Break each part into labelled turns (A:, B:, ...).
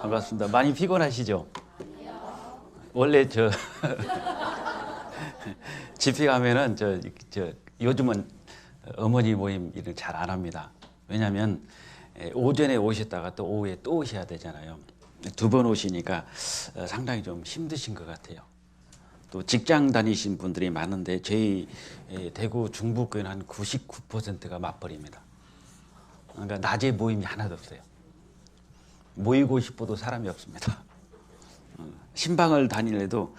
A: 반갑습니다. 많이 피곤하시죠? 원래 집회 가면은 요즘은 어머니 모임 일을 잘 안 합니다. 왜냐하면 오전에 오셨다가 또 오후에 또 오셔야 되잖아요. 두 번 오시니까 상당히 좀 힘드신 것 같아요. 또 직장 다니신 분들이 많은데 저희 대구 중부교회는 한 99%가 맞벌이입니다. 그러니까 낮에 모임이 하나도 없어요. 모이고 싶어도 사람이 없습니다. 신방을 다니려도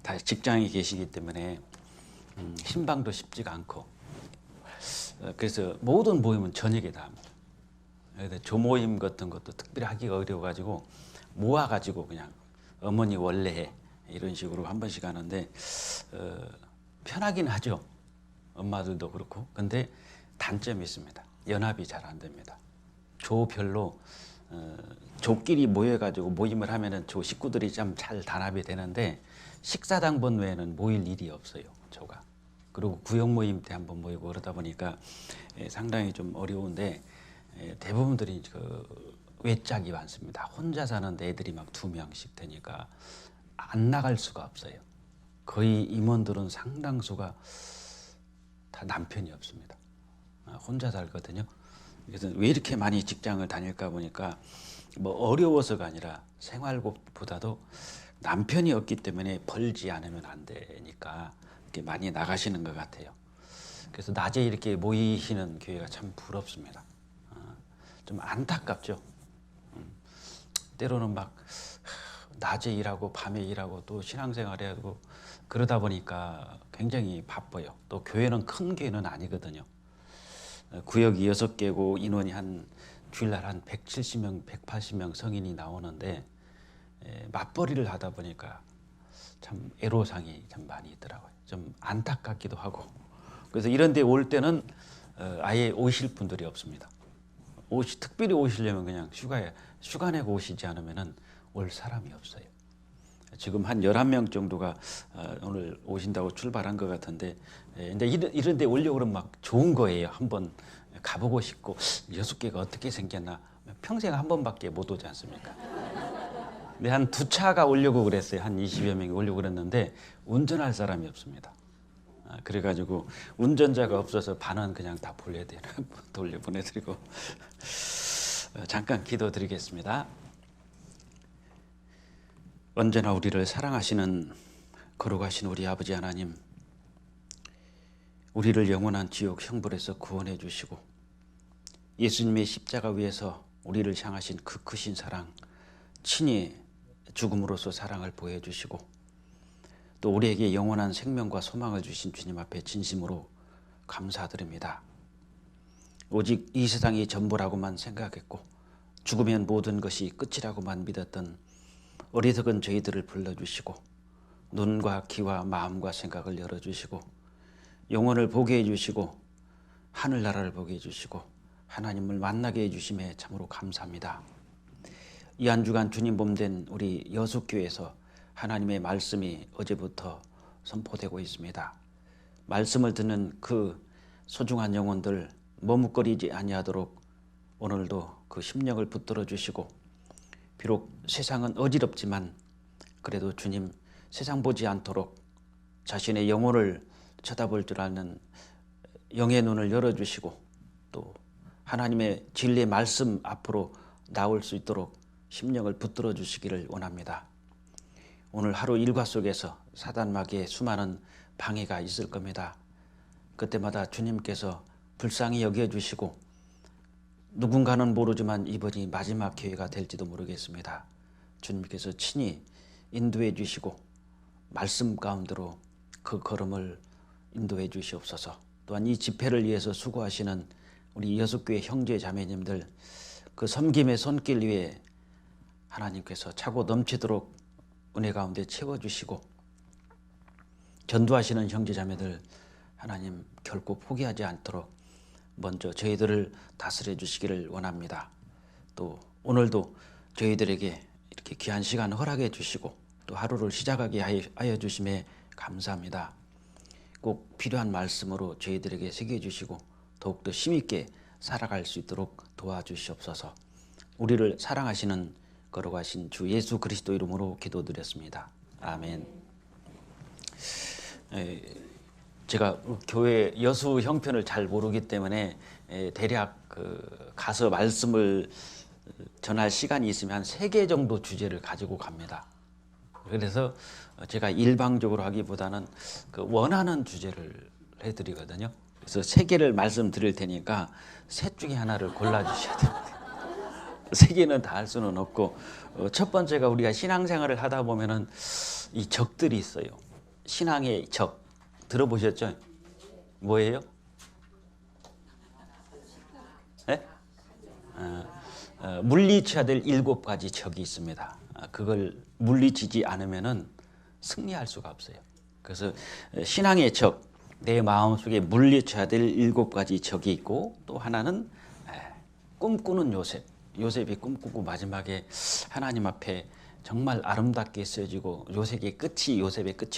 A: 다 직장에 계시기 때문에 신방도 쉽지가 않고, 그래서 모든 모임은 저녁에 다 합니다. 그래서 조모임 같은 것도 특별히 하기가 어려워가지고 모아가지고 그냥 어머니 원래 해 이런 식으로 한 번씩 하는데 편하긴 하죠. 엄마들도 그렇고. 근데 단점이 있습니다. 연합이 잘 안 됩니다. 조별로 조끼리 모여가지고 모임을 하면은 조 식구들이 좀 잘 단합이 되는데 식사당번 외에는 모일 일이 없어요. 조가. 그리고 구역 모임 때 한번 모이고 그러다 보니까 상당히 좀 어려운데, 대부분들이 그 외짝이 많습니다. 혼자 사는 애들이 막 2명씩 되니까 안 나갈 수가 없어요. 거의 임원들은 상당수가 다 남편이 없습니다. 혼자 살거든요. 그래서 왜 이렇게 많이 직장을 다닐까 보니까 뭐 어려워서가 아니라 생활고보다도 남편이 없기 때문에 벌지 않으면 안 되니까 이렇게 많이 나가시는 것 같아요. 그래서 낮에 이렇게 모이시는 교회가 참 부럽습니다. 좀 안타깝죠. 때로는 막 낮에 일하고 밤에 일하고 또 신앙생활 해야 하고 그러다 보니까 굉장히 바빠요. 또 교회는 큰 교회는 아니거든요. 구역이 6개고 인원이 한 주일날 한 170명, 180명 성인이 나오는데 맞벌이를 하다 보니까 참 애로사항이 참 많이 있더라고요. 좀 안타깝기도 하고. 그래서 이런 데 올 때는 아예 오실 분들이 없습니다. 특별히 오시려면 그냥 휴가 내고 오시지 않으면 올 사람이 없어요. 지금 한 11명 정도가 오늘 오신다고 출발한 것 같은데, 근데 이런 데 오려고 그러면 막 좋은 거예요. 한번 가보고 싶고, 6개가 어떻게 생겼나. 평생 한 번밖에 못 오지 않습니까? 근데 한 2차가 오려고 그랬어요. 한 20여 명이 오려고 그랬는데 운전할 사람이 없습니다. 그래가지고 운전자가 없어서 반은 그냥 다 돌려보내드리고 잠깐 기도드리겠습니다. 언제나 우리를 사랑하시는 거룩하신 우리 아버지 하나님, 우리를 영원한 지옥 형벌에서 구원해 주시고 예수님의 십자가 위에서 우리를 향하신 그 크신 사랑, 친히 죽음으로써 사랑을 보여주시고 또 우리에게 영원한 생명과 소망을 주신 주님 앞에 진심으로 감사드립니다. 오직 이 세상이 전부라고만 생각했고 죽으면 모든 것이 끝이라고만 믿었던 어리석은 저희들을 불러주시고 눈과 귀와 마음과 생각을 열어주시고 영혼을 보게 해주시고 하늘나라를 보게 해주시고 하나님을 만나게 해주심에 참으로 감사합니다. 이 한 주간 주님 몸된 우리 여수교회에서 하나님의 말씀이 어제부터 선포되고 있습니다. 말씀을 듣는 그 소중한 영혼들 머뭇거리지 아니하도록 오늘도 그 심령을 붙들어 주시고, 비록 세상은 어지럽지만 그래도 주님 세상 보지 않도록 자신의 영혼을 쳐다볼 줄 아는 영의 눈을 열어주시고 또 하나님의 진리의 말씀 앞으로 나올 수 있도록 심령을 붙들어 주시기를 원합니다. 오늘 하루 일과 속에서 사단마귀의 수많은 방해가 있을 겁니다. 그때마다 주님께서 불쌍히 여겨주시고 누군가는 모르지만 이번이 마지막 기회가 될지도 모르겠습니다. 주님께서 친히 인도해 주시고 말씀 가운데로 그 걸음을 인도해 주시옵소서. 또한 이 집회를 위해서 수고하시는 우리 여섯교회 형제 자매님들 그 섬김의 손길 위에 하나님께서 차고 넘치도록 은혜 가운데 채워주시고 전도하시는 형제 자매들 하나님 결코 포기하지 않도록 먼저 저희들을 다스려 주시기를 원합니다. 또 오늘도 저희들에게 이렇게 귀한 시간 허락해 주시고 또 하루를 시작하게 하여 주심에 감사합니다. 꼭 필요한 말씀으로 저희들에게 새겨주시고 더욱더 힘있게 살아갈 수 있도록 도와주시옵소서. 우리를 사랑하시는 걸어가신 주 예수 그리스도 이름으로 기도드렸습니다. 아멘. 제가 교회 여수 형편을 잘 모르기 때문에 대략 가서 말씀을 전할 시간이 있으면 한 3개 정도 주제를 가지고 갑니다. 그래서 제가 일방적으로 하기보다는 원하는 주제를 해드리거든요. 그래서 3개를 말씀드릴 테니까 셋 중에 하나를 골라주셔야 됩니다. 3개는 다 할 수는 없고, 첫 번째가 우리가 신앙생활을 하다 보면은 이 적들이 있어요. 신앙의 적 들어보셨죠? 뭐예요? 네? 물리쳐야 될 7가지 적이 있습니다. 그걸 물리치지 않으면은 승리할 수가 없어요. 그래서 신앙의 적, 내 마음속에 물리쳐야 될 7가지 적이 있고, 또 하나는 꿈꾸는 요셉. 요셉이 꿈꾸고 마지막에 하나님 앞에 정말 아름답게 쓰여지고 요셉의 끝이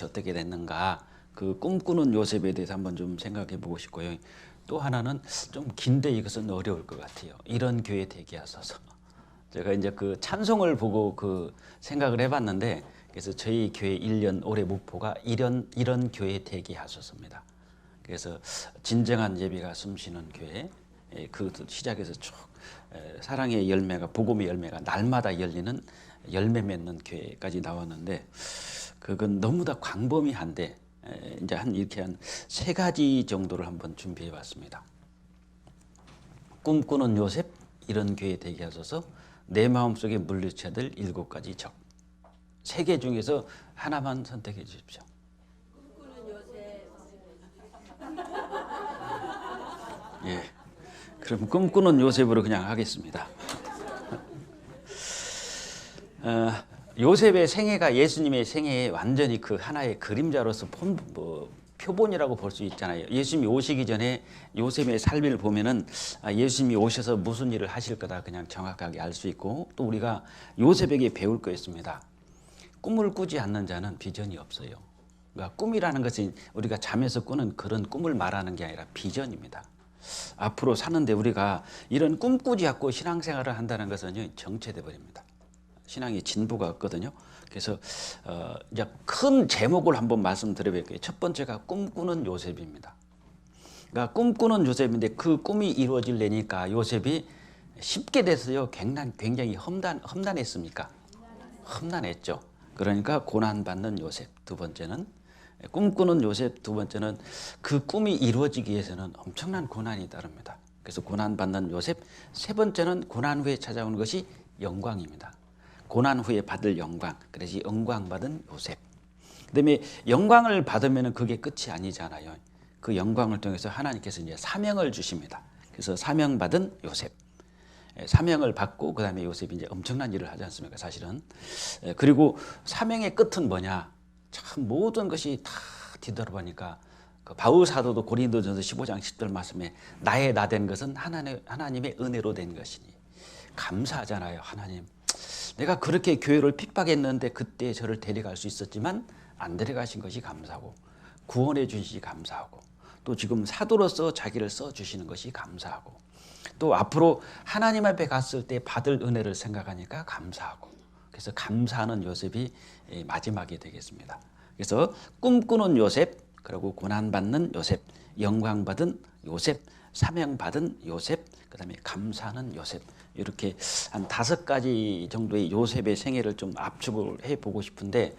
A: 어떻게 됐는가, 그 꿈꾸는 요셉에 대해서 한번 좀 생각해 보고 싶고요. 또 하나는 좀 긴데 이것은 어려울 것 같아요. 이런 교회 되게 하소서. 제가 이제 그 찬송을 보고 생각을 해봤는데, 그래서 저희 교회 1년 올해 목표가 이런 교회 되게 하소서입니다. 그래서 진정한 예배가 숨쉬는 교회, 그 시작해서 쭉 사랑의 열매가, 복음의 열매가 날마다 열리는 열매 맺는 교회까지 나왔는데, 그건 너무 다 광범위한데 이제 이렇게 한 3가지 정도를 한번 준비해봤습니다. 꿈꾸는 요셉, 이런 교회 되게 하소서, 내 마음속에 물리쳐야 될 7가지 적. 3개 중에서 하나만 선택해 주십시오.
B: 꿈꾸는 요셉.
A: 예, 그럼 꿈꾸는 요셉으로 그냥 하겠습니다. 요셉의 생애가 예수님의 생애의 완전히 그 하나의 그림자로서 표본이라고 볼 수 있잖아요. 예수님이 오시기 전에 요셉의 삶을 보면은 예수님이 오셔서 무슨 일을 하실 거다 그냥 정확하게 알 수 있고, 또 우리가 요셉에게 배울 거 있습니다. 꿈을 꾸지 않는 자는 비전이 없어요. 그러니까 꿈이라는 것은 우리가 잠에서 꾸는 그런 꿈을 말하는 게 아니라 비전입니다. 앞으로 사는데 우리가 이런 꿈꾸지 않고 신앙생활을 한다는 것은 정체돼 버립니다. 신앙의 진보가 없거든요. 그래서 이제 큰 제목을 한번 말씀드려볼게요. 첫 번째가 꿈꾸는 요셉입니다. 그러니까 꿈꾸는 요셉인데 그 꿈이 이루어지려니까 요셉이 쉽게 됐어요. 굉장히 험난했습니까? 험난했죠. 그러니까 고난받는 요셉. 두 번째는 꿈꾸는 요셉. 두 번째는 그 꿈이 이루어지기 위해서는 엄청난 고난이 따릅니다. 그래서 고난받는 요셉. 세 번째는 고난 후에 찾아오는 것이 영광입니다. 고난 후에 받을 영광. 그래서 영광받은 요셉. 그다음에 영광을 받으면 그게 끝이 아니잖아요. 그 영광을 통해서 하나님께서 이제 사명을 주십니다. 그래서 사명받은 요셉. 사명을 받고 그다음에 요셉이 이제 엄청난 일을 하지 않습니까? 사실은. 그리고 사명의 끝은 뭐냐? 참 모든 것이 다 뒤돌아보니까 그 바울 사도도 고린도전서 15장 10절 말씀에 나의 나 된 것은 하나님의 은혜로 된 것이니 감사하잖아요. 하나님, 내가 그렇게 교회를 핍박했는데 그때 저를 데려갈 수 있었지만 안 데려가신 것이 감사하고, 구원해 주시기 감사하고, 또 지금 사도로서 자기를 써주시는 것이 감사하고, 또 앞으로 하나님 앞에 갔을 때 받을 은혜를 생각하니까 감사하고, 그래서 감사하는 요셉이 마지막이 되겠습니다. 그래서 꿈꾸는 요셉, 그리고 고난받는 요셉, 영광받은 요셉, 사명받은 요셉, 그 다음에 감사하는 요셉, 이렇게 한 5가지 정도의 요셉의 생애를 좀 압축을 해보고 싶은데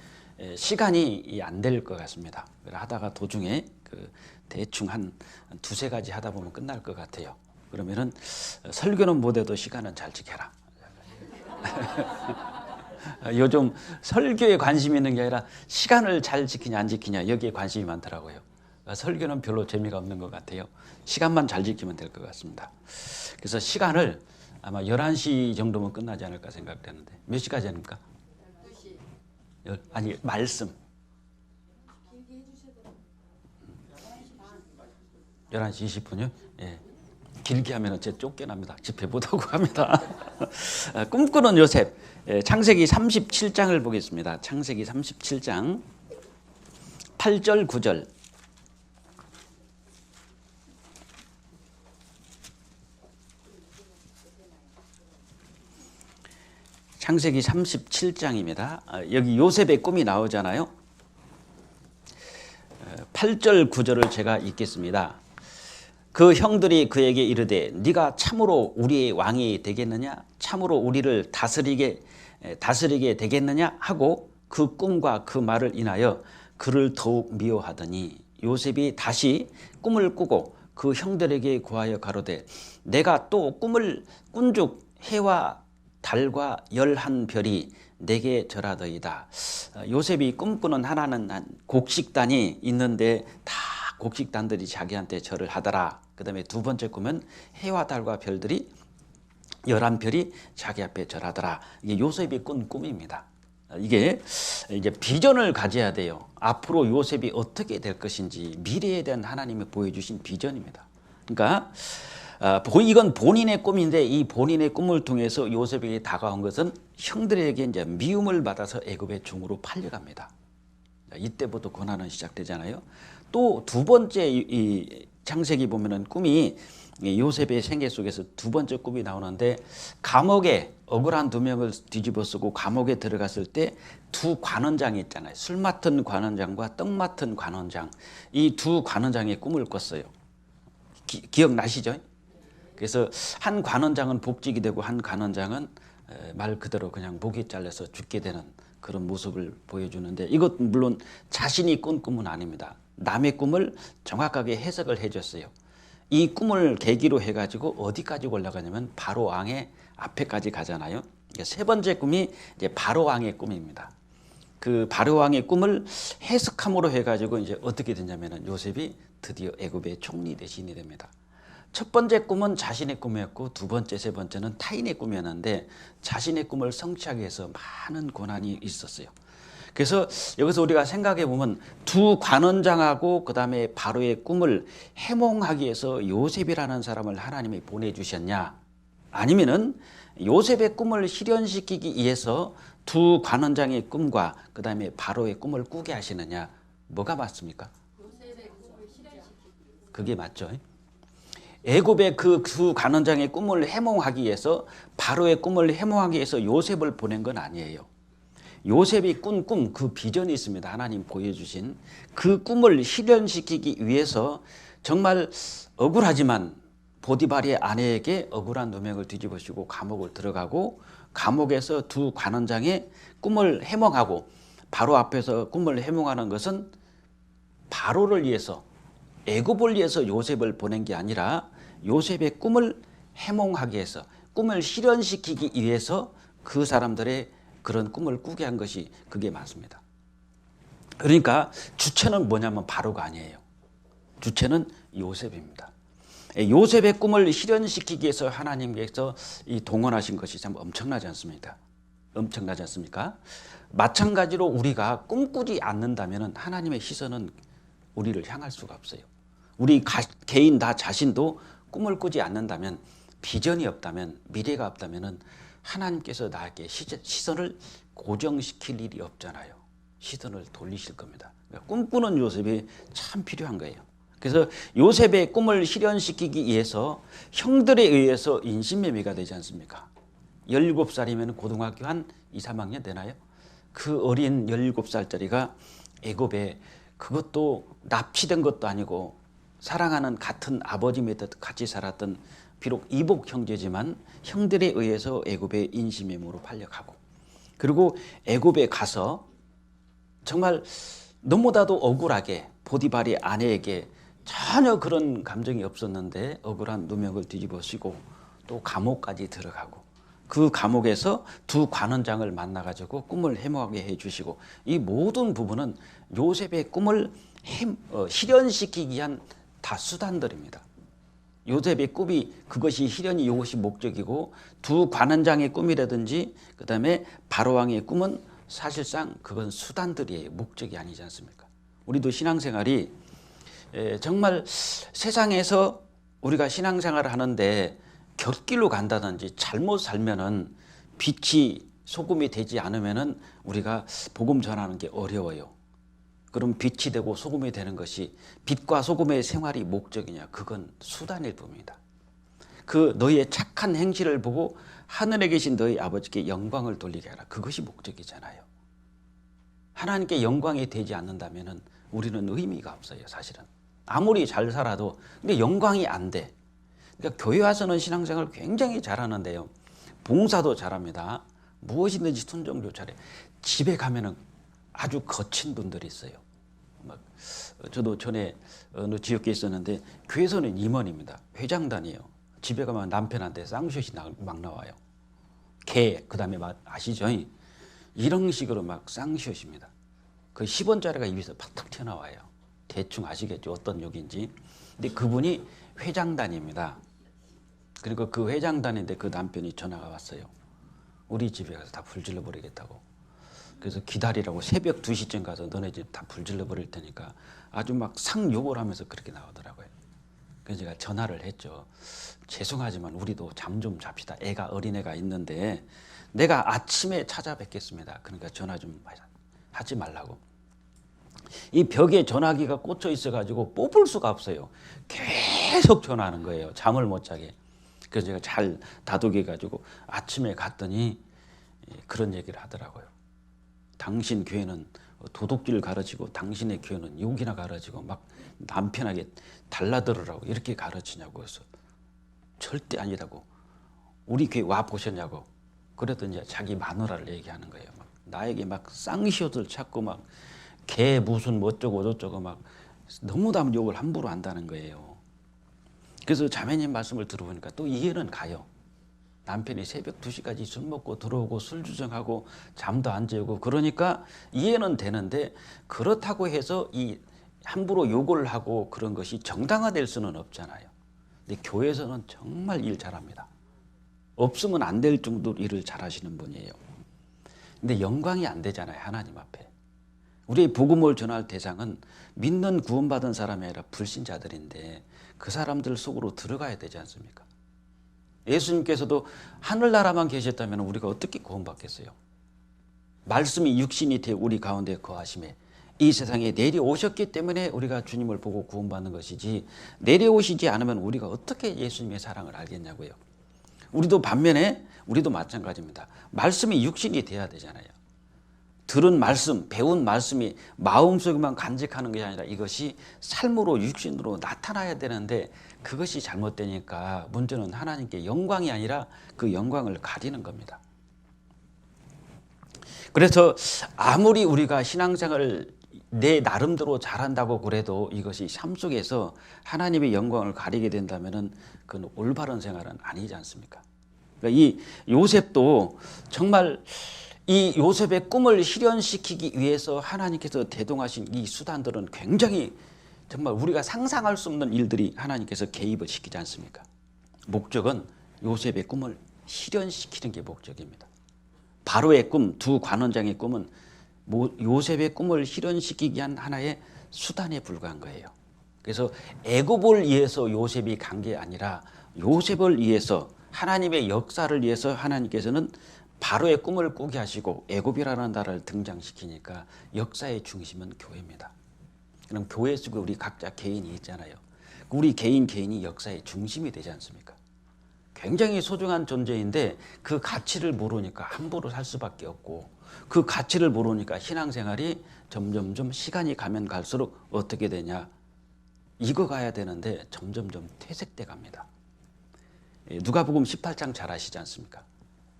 A: 시간이 안 될 것 같습니다. 하다가 도중에 대충 한 2-3가지 하다 보면 끝날 것 같아요. 그러면은 설교는 못해도 시간은 잘 지켜라. 요즘 설교에 관심이 있는 게 아니라 시간을 잘 지키냐 안 지키냐, 여기에 관심이 많더라고요. 설교는 별로 재미가 없는 것 같아요. 시간만 잘 지키면 될 것 같습니다. 그래서 시간을 아마 11시 정도면 끝나지 않을까 생각되는데 몇 시까지 합니까? 12시. 아니, 말씀. 11시 20분이요? 예. 길게 하면 제 쫓겨납니다. 집회 못하고 합니다. 꿈꾸는 요셉. 창세기 37장을 보겠습니다. 창세기 37장 8절 9절. 창세기 37장입니다. 여기 요셉의 꿈이 나오잖아요. 8절 9절을 제가 읽겠습니다. 그 형들이 그에게 이르되 네가 참으로 우리의 왕이 되겠느냐, 참으로 우리를 다스리게 되겠느냐 하고 그 꿈과 그 말을 인하여 그를 더욱 미워하더니 요셉이 다시 꿈을 꾸고 그 형들에게 구하여 가로되 내가 또 꿈을 꾼즉 해와 달과 11별이 내게 절하더이다. 요셉이 꿈꾸는 하나는 곡식단이 있는데 다 곡식단들이 자기한테 절을 하더라. 그 다음에 두 번째 꿈은 해와 달과 별들이 11별이 자기 앞에 절하더라. 이게 요셉이 꾼 꿈입니다. 이게 이제 비전을 가져야 돼요. 앞으로 요셉이 어떻게 될 것인지 미래에 대한 하나님이 보여주신 비전입니다. 그러니까 이건 본인의 꿈인데 이 본인의 꿈을 통해서 요셉에게 다가온 것은 형들에게 이제 미움을 받아서 애굽의 종으로 팔려갑니다. 이때부터 고난은 시작되잖아요. 또 두 번째 이 창세기 보면은 꿈이 요셉의 생애 속에서 두 번째 꿈이 나오는데 감옥에 억울한 두 명을 뒤집어 쓰고 감옥에 들어갔을 때 두 관원장이 있잖아요. 술 맡은 관원장과 떡 맡은 관원장, 이 두 관원장의 꿈을 꿨어요. 기억나시죠? 그래서 한 관원장은 복직이 되고 한 관원장은 말 그대로 그냥 목이 잘려서 죽게 되는 그런 모습을 보여주는데 이것 물론 자신이 꾼 꿈은 아닙니다. 남의 꿈을 정확하게 해석을 해줬어요. 이 꿈을 계기로 해가지고 어디까지 올라가냐면 바로 왕의 앞에까지 가잖아요. 세 번째 꿈이 이제 바로 왕의 꿈입니다. 그 바로 왕의 꿈을 해석함으로 해가지고 이제 어떻게 되냐면은 요셉이 드디어 애굽의 총리 대신이 됩니다. 첫 번째 꿈은 자신의 꿈이었고 두 번째, 세 번째는 타인의 꿈이었는데 자신의 꿈을 성취하기 위해서 많은 고난이 있었어요. 그래서 여기서 우리가 생각해 보면 두 관원장하고 그 다음에 바로의 꿈을 해몽하기 위해서 요셉이라는 사람을 하나님이 보내주셨냐, 아니면은 요셉의 꿈을 실현시키기 위해서 두 관원장의 꿈과 그 다음에 바로의 꿈을 꾸게 하시느냐, 뭐가 맞습니까?
B: 요셉의 꿈을 실현시키기.
A: 그게 맞죠. 애굽의 그 두 관원장의 꿈을 해몽하기 위해서, 바로의 꿈을 해몽하기 위해서 요셉을 보낸 건 아니에요. 요셉이 꾼 꿈, 그 비전이 있습니다. 하나님 보여주신 그 꿈을 실현시키기 위해서 정말 억울하지만 보디발의 아내에게 억울한 누명을 뒤집으시고 감옥을 들어가고, 감옥에서 두 관원장의 꿈을 해몽하고 바로 앞에서 꿈을 해몽하는 것은 바로를 위해서, 애굽을 위해서 요셉을 보낸 게 아니라 요셉의 꿈을 해몽하기 위해서, 꿈을 실현시키기 위해서 그 사람들의 그런 꿈을 꾸게 한 것이 그게 맞습니다. 그러니까 주체는 뭐냐면 바로가 아니에요. 주체는 요셉입니다. 요셉의 꿈을 실현시키기 위해서 하나님께서 이 동원하신 것이 참 엄청나지 않습니까? 엄청나지 않습니까? 마찬가지로 우리가 꿈꾸지 않는다면 하나님의 시선은 우리를 향할 수가 없어요. 우리 개인 다 자신도 꿈을 꾸지 않는다면, 비전이 없다면, 미래가 없다면 하나님께서 나에게 시선을 고정시킬 일이 없잖아요. 시선을 돌리실 겁니다. 그러니까 꿈꾸는 요셉이 참 필요한 거예요. 그래서 요셉의 꿈을 실현시키기 위해서 형들에 의해서 인신매매가 되지 않습니까? 17살이면 고등학교 한 2, 3학년 되나요? 그 어린 17살짜리가 애굽에, 그것도 납치된 것도 아니고 사랑하는 같은 아버지 밑에 같이 살았던, 비록 이복 형제지만 형들에 의해서 애굽의 인신매매로 팔려가고, 그리고 애굽에 가서 정말 너무나도 억울하게 보디발의 아내에게 전혀 그런 감정이 없었는데 억울한 누명을 뒤집어 쓰고 또 감옥까지 들어가고, 그 감옥에서 두 관원장을 만나가지고 꿈을 해몽하게 해주시고, 이 모든 부분은 요셉의 꿈을 실현시키기 위한 다 수단들입니다. 요셉의 꿈이, 그것이 실현이, 이것이 목적이고, 두 관원장의 꿈이라든지 그 다음에 바로왕의 꿈은 사실상 그건 수단들이에요. 목적이 아니지 않습니까? 우리도 신앙생활이 정말 세상에서 우리가 신앙생활을 하는데 곁길로 간다든지 잘못 살면은, 빛이 소금이 되지 않으면은 우리가 복음 전하는 게 어려워요. 그럼 빛이 되고 소금이 되는 것이, 빛과 소금의 생활이 목적이냐? 그건 수단일 뿐입니다. 그 너희의 착한 행실을 보고 하늘에 계신 너희 아버지께 영광을 돌리게 하라. 그것이 목적이잖아요. 하나님께 영광이 되지 않는다면 우리는 의미가 없어요. 사실은 아무리 잘 살아도 근데 영광이 안 돼. 그러니까 교회 와서는 신앙생활 굉장히 잘하는데요. 봉사도 잘합니다. 무엇이든지 순종도 잘해. 집에 가면은 아주 거친 분들이 있어요. 막 저도 전에 어느 지역에 있었는데 교회에서는 임원입니다. 회장단이에요. 집에 가면 남편한테 쌍시옷이 막 나와요. 개 그다음에 막 아시죠? 이런 식으로 막 쌍시옷입니다. 그 10원짜리가 입에서 팍팍 튀어나와요. 대충 아시겠죠? 어떤 욕인지. 근데 그분이 회장단입니다. 그리고 그 회장단인데 그 남편이 전화가 왔어요. 우리 집에 가서 다 불질러 버리겠다고. 그래서 기다리라고 새벽 2시쯤 가서 너네 집 다 불질러 버릴 테니까 아주 막 상욕을 하면서 그렇게 나오더라고요. 그래서 제가 전화를 했죠. 죄송하지만 우리도 잠 좀 잡시다. 애가 어린애가 있는데 내가 아침에 찾아뵙겠습니다. 그러니까 전화 좀 하지 말라고. 이 벽에 전화기가 꽂혀 있어가지고 뽑을 수가 없어요. 계속 전화하는 거예요. 잠을 못 자게. 그래서 제가 잘 다독여가지고 아침에 갔더니 그런 얘기를 하더라고요. 당신 교회는 도둑질 가르치고 당신의 교회는 욕이나 가르치고 막 남편에게 달라들으라고 이렇게 가르치냐고 해서 절대 아니라고. 우리 교회 와 보셨냐고. 그랬더니 자기 마누라를 얘기하는 거예요. 막 나에게 막 쌍시옷을 찾고 막 개 무슨 뭐 어쩌고 저쩌고 막 너무나 욕을 함부로 한다는 거예요. 그래서 자매님 말씀을 들어보니까 또 이해는 가요. 남편이 새벽 2시까지 술 먹고 들어오고 술 주정하고 잠도 안 재우고 그러니까 이해는 되는데 그렇다고 해서 이 함부로 욕을 하고 그런 것이 정당화될 수는 없잖아요. 근데 교회에서는 정말 일 잘합니다. 없으면 안 될 정도로 일을 잘하시는 분이에요. 근데 영광이 안 되잖아요. 하나님 앞에. 우리의 복음을 전할 대상은 믿는 구원받은 사람이 아니라 불신자들인데 그 사람들 속으로 들어가야 되지 않습니까? 예수님께서도 하늘나라만 계셨다면 우리가 어떻게 구원받겠어요? 말씀이 육신이 되어 우리 가운데 거하심에 이 세상에 내려오셨기 때문에 우리가 주님을 보고 구원받는 것이지 내려오시지 않으면 우리가 어떻게 예수님의 사랑을 알겠냐고요. 우리도 반면에 우리도 마찬가지입니다. 말씀이 육신이 돼야 되잖아요. 들은 말씀, 배운 말씀이 마음속에만 간직하는 것이 아니라 이것이 삶으로 육신으로 나타나야 되는데 그것이 잘못되니까 문제는 하나님께 영광이 아니라 그 영광을 가리는 겁니다. 그래서 아무리 우리가 신앙생활을 내 나름대로 잘한다고 그래도 이것이 삶 속에서 하나님의 영광을 가리게 된다면 그건 올바른 생활은 아니지 않습니까? 그러니까 이 요셉도 정말 이 요셉의 꿈을 실현시키기 위해서 하나님께서 대동하신 이 수단들은 굉장히 정말 우리가 상상할 수 없는 일들이 하나님께서 개입을 시키지 않습니까? 목적은 요셉의 꿈을 실현시키는 게 목적입니다. 바로의 꿈, 두 관원장의 꿈은 요셉의 꿈을 실현시키기 위한 하나의 수단에 불과한 거예요. 그래서 애굽을 위해서 요셉이 간 게 아니라 요셉을 위해서 하나님의 역사를 위해서 하나님께서는 바로의 꿈을 꾸게 하시고 애굽이라는 나라를 등장시키니까 역사의 중심은 교회입니다. 그럼 교회 속에 우리 각자 개인이 있잖아요. 우리 개인이 역사의 중심이 되지 않습니까? 굉장히 소중한 존재인데 그 가치를 모르니까 함부로 살 수밖에 없고 그 가치를 모르니까 신앙생활이 점점점 시간이 가면 갈수록 어떻게 되냐. 익어가야 되는데 점점점 퇴색돼 갑니다. 누가복음 18장 잘 아시지 않습니까?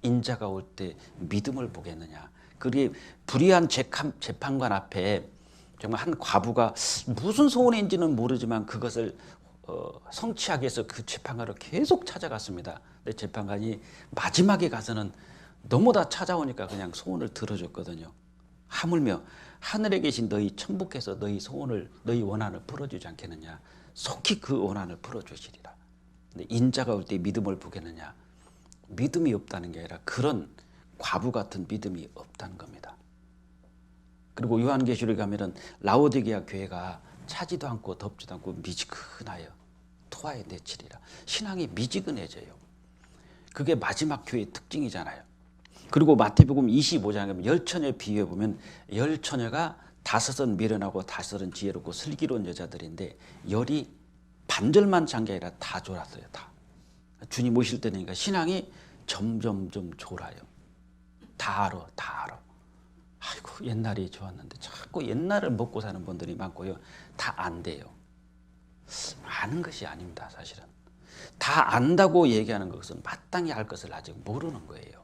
A: 인자가 올 때 믿음을 보겠느냐. 그리 불의한 재판관 앞에 정말 한 과부가 무슨 소원인지는 모르지만 그것을 성취하기 위해서 그 재판관을 계속 찾아갔습니다. 근데 재판관이 마지막에 가서는 너무나 찾아오니까 그냥 소원을 들어줬거든요. 하물며 하늘에 계신 너희 천부께서 너희 소원을 너희 원한을 풀어주지 않겠느냐. 속히 그 원한을 풀어주시리라. 근데 인자가 올 때 믿음을 보겠느냐. 믿음이 없다는 게 아니라 그런 과부 같은 믿음이 없다는 겁니다. 그리고 요한계시록에 가면은 라오디게아 교회가 차지도 않고 덥지도 않고 미지근하여 토하에 내치리라. 신앙이 미지근해져요. 그게 마지막 교회의 특징이잖아요. 그리고 마태복음 25장에 열처녀 비유해 보면 열처녀가 다섯은 미련하고 다섯은 지혜롭고 슬기로운 여자들인데 열이 반절만 찬 게 아니라 다 졸았어요. 다. 주님 오실 때니까 신앙이 점점점 졸아요. 다 알아, 다 알아. 아이고 옛날이 좋았는데 자꾸 옛날을 먹고 사는 분들이 많고요. 다 안 돼요. 아는 것이 아닙니다. 사실은. 다 안다고 얘기하는 것은 마땅히 알 것을 아직 모르는 거예요.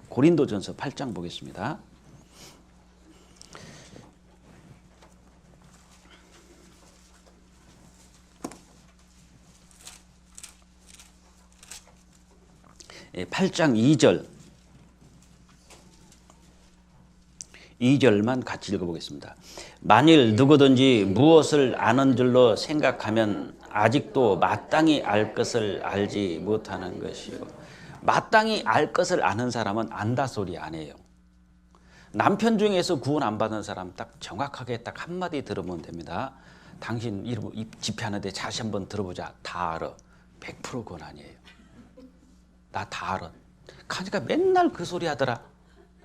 A: 고린도전서 8장 보겠습니다. 예, 8장 2절만 같이 읽어보겠습니다. 만일 누구든지 무엇을 아는 줄로 생각하면 아직도 마땅히 알 것을 알지 못하는 것이요. 마땅히 알 것을 아는 사람은 안다 소리 안 해요. 남편 중에서 구원 안 받은 사람 딱 정확하게 딱 한마디 들으면 됩니다. 당신 이름 집회하는데 다시 한번 들어보자. 다 알아. 100% 권한이에요. 나 다 알아. 그러니까 맨날 그 소리 하더라.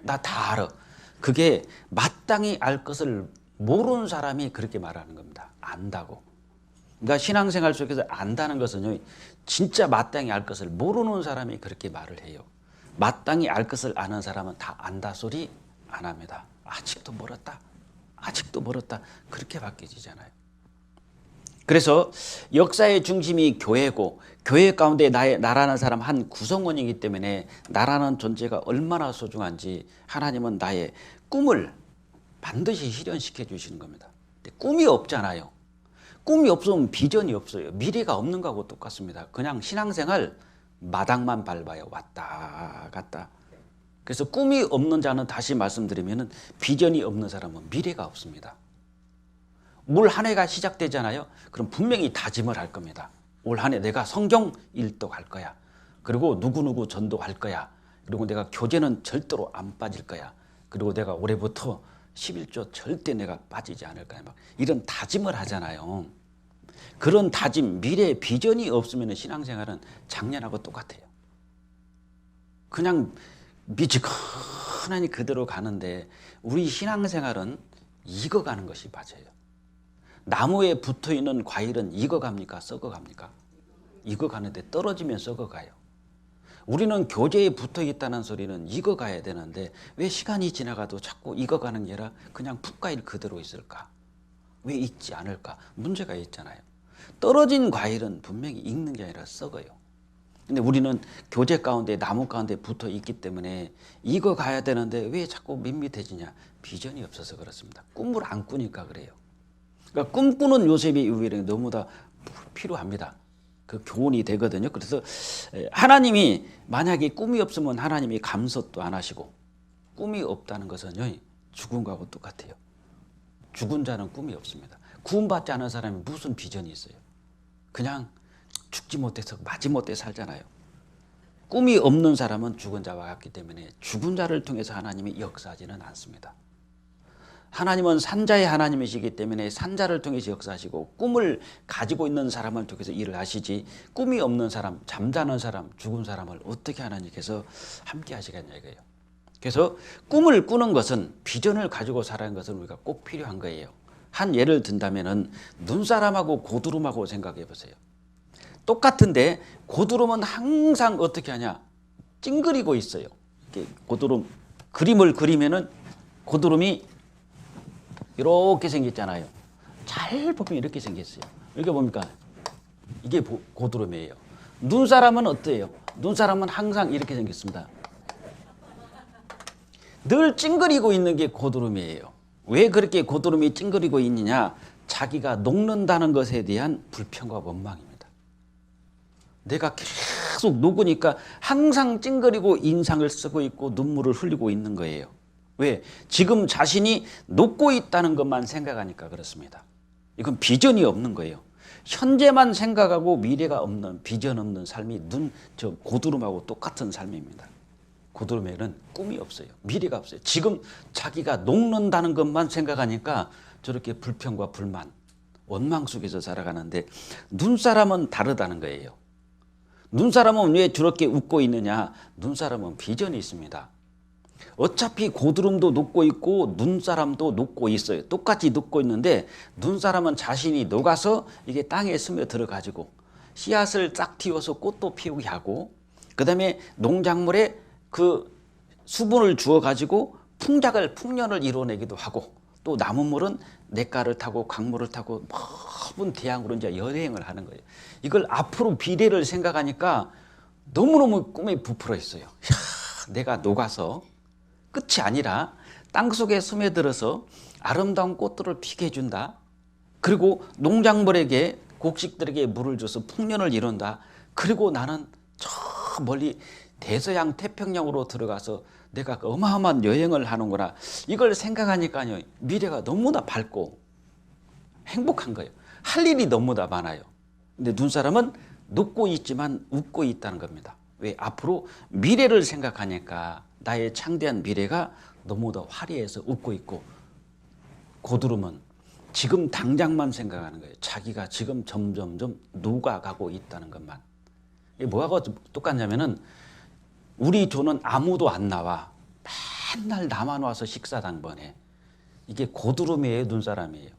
A: 나 다 알아. 그게 마땅히 알 것을 모르는 사람이 그렇게 말하는 겁니다. 안다고. 그러니까 신앙생활 속에서 안다는 것은요, 진짜 마땅히 알 것을 모르는 사람이 그렇게 말을 해요. 마땅히 알 것을 아는 사람은 다 안다 소리 안 합니다. 아직도 멀었다. 아직도 멀었다. 그렇게 바뀌어지잖아요. 그래서 역사의 중심이 교회고 교회 가운데 나라는 사람 한 구성원이기 때문에 나라는 존재가 얼마나 소중한지 하나님은 나의 꿈을 반드시 실현시켜 주시는 겁니다. 꿈이 없잖아요. 꿈이 없으면 비전이 없어요. 미래가 없는 거하고 똑같습니다. 그냥 신앙생활 마당만 밟아요. 왔다 갔다. 그래서 꿈이 없는 자는 다시 말씀드리면 비전이 없는 사람은 미래가 없습니다. 올 한 해가 시작되잖아요. 그럼 분명히 다짐을 할 겁니다. 올 한 해 내가 성경 일독할 거야. 그리고 누구누구 전도할 거야. 그리고 내가 교제는 절대로 안 빠질 거야. 그리고 내가 올해부터 11조 절대 내가 빠지지 않을 거야. 막 이런 다짐을 하잖아요. 그런 다짐, 미래 비전이 없으면 신앙생활은 작년하고 똑같아요. 그냥 미지근하니 그대로 가는데 우리 신앙생활은 익어가는 것이 맞아요. 나무에 붙어있는 과일은 익어갑니까? 썩어갑니까? 익어가는데 떨어지면 썩어가요. 우리는 교제에 붙어있다는 소리는 익어가야 되는데 왜 시간이 지나가도 자꾸 익어가는 게 아니라 그냥 풋과일 그대로 있을까? 왜 익지 않을까? 문제가 있잖아요. 떨어진 과일은 분명히 익는 게 아니라 썩어요. 근데 우리는 교제 가운데 나무 가운데 붙어 있기 때문에 익어가야 되는데 왜 자꾸 밋밋해지냐? 비전이 없어서 그렇습니다. 꿈을 안 꾸니까 그래요. 그러니까 꿈꾸는 요셉이 우리에게 너무 다 필요합니다. 그 교훈이 되거든요. 그래서 하나님이 만약에 꿈이 없으면 하나님이 감석도 안 하시고 꿈이 없다는 것은요, 죽은 거하고 똑같아요. 죽은 자는 꿈이 없습니다. 구원받지 않은 사람이 무슨 비전이 있어요? 그냥 죽지 못해서 마지못해 살잖아요. 꿈이 없는 사람은 죽은 자와 같기 때문에 죽은 자를 통해서 하나님이 역사하지는 않습니다. 하나님은 산자의 하나님이시기 때문에 산자를 통해서 역사하시고 꿈을 가지고 있는 사람을 통해서 일을 하시지 꿈이 없는 사람, 잠자는 사람, 죽은 사람을 어떻게 하나님께서 함께 하시겠냐 이거예요. 그래서 꿈을 꾸는 것은 비전을 가지고 살아가는 것은 우리가 꼭 필요한 거예요. 한 예를 든다면은 눈사람하고 고드름하고 생각해 보세요. 똑같은데 고드름은 항상 어떻게 하냐? 찡그리고 있어요. 이렇게 고드름 그림을 그리면은 고드름이 이렇게 생겼잖아요. 잘 보면 이렇게 생겼어요. 이게 뭡니까? 이게 고드름이에요. 눈사람은 어때요? 눈사람은 항상 이렇게 생겼습니다. 늘 찡그리고 있는 게 고드름이에요. 왜 그렇게 고드름이 찡그리고 있느냐? 자기가 녹는다는 것에 대한 불평과 원망입니다. 내가 계속 녹으니까 항상 찡그리고 인상을 쓰고 있고 눈물을 흘리고 있는 거예요. 왜? 지금 자신이 녹고 있다는 것만 생각하니까 그렇습니다. 이건 비전이 없는 거예요. 현재만 생각하고 미래가 없는 비전 없는 삶이 고드름하고 똑같은 삶입니다. 고드름에는 꿈이 없어요. 미래가 없어요. 지금 자기가 녹는다는 것만 생각하니까 저렇게 불평과 불만, 원망 속에서 살아가는데 눈사람은 다르다는 거예요. 눈사람은 왜 저렇게 웃고 있느냐? 눈사람은 비전이 있습니다. 어차피 고드름도 녹고 있고 눈사람도 녹고 있어요. 똑같이 녹고 있는데 눈사람은 자신이 녹아서 이게 땅에 스며 들어가지고 씨앗을 싹 틔워서 꽃도 피우게 하고 그다음에 농작물에 그 수분을 주어 가지고 풍년을 이뤄내기도 하고, 또 나무물은 냇가를 타고 강물을 타고 먼 대양으로 이제 여행을 하는 거예요. 이걸 앞으로 미래를 생각하니까 너무너무 꿈에 부풀어 있어요. 야, 내가 녹아서 끝이 아니라 땅속에 스며들어서 아름다운 꽃들을 피게 해준다. 그리고 농작물에게, 곡식들에게 물을 줘서 풍년을 이룬다. 그리고 나는 저 멀리 대서양 태평양으로 들어가서 내가 어마어마한 여행을 하는구나. 이걸 생각하니까요, 미래가 너무나 밝고 행복한 거예요. 할 일이 너무나 많아요. 근데 눈사람은 녹고 있지만 웃고 있다는 겁니다. 왜? 앞으로 미래를 생각하니까 나의 창대한 미래가 너무나 화려해서 웃고 있고, 고두름은 지금 당장만 생각하는 거예요. 자기가 지금 점점점 녹아가고 있다는 것만. 이게 뭐하고 똑같냐면은, 우리 조는 아무도 안 나와. 맨날 나만 와서 식사당번에. 이게 고두름이에요, 눈사람이에요?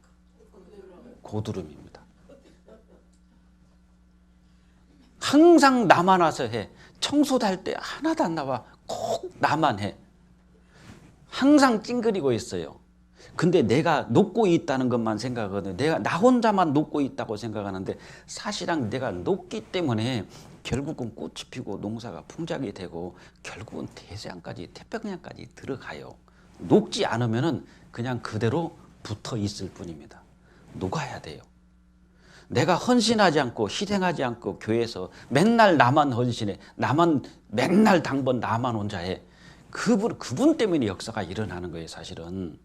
A: 고두름입니다. 항상 나만 와서 해. 청소도 할 때 하나도 안 나와. 꼭 나만 해. 항상 찡그리고 있어요. 근데 내가 녹고 있다는 것만 생각하거든요. 내가 나 혼자만 녹고 있다고 생각하는데, 사실상 내가 녹기 때문에 결국은 꽃이 피고 농사가 풍작이 되고 결국은 대서양까지, 태평양까지 들어가요. 녹지 않으면은 그냥 그대로 붙어 있을 뿐입니다. 녹아야 돼요. 내가 헌신하지 않고 희생하지 않고 교회에서 맨날 나만 헌신해, 나만 맨날 당번 나만 혼자 해. 그분 때문에 역사가 일어나는 거예요, 사실은.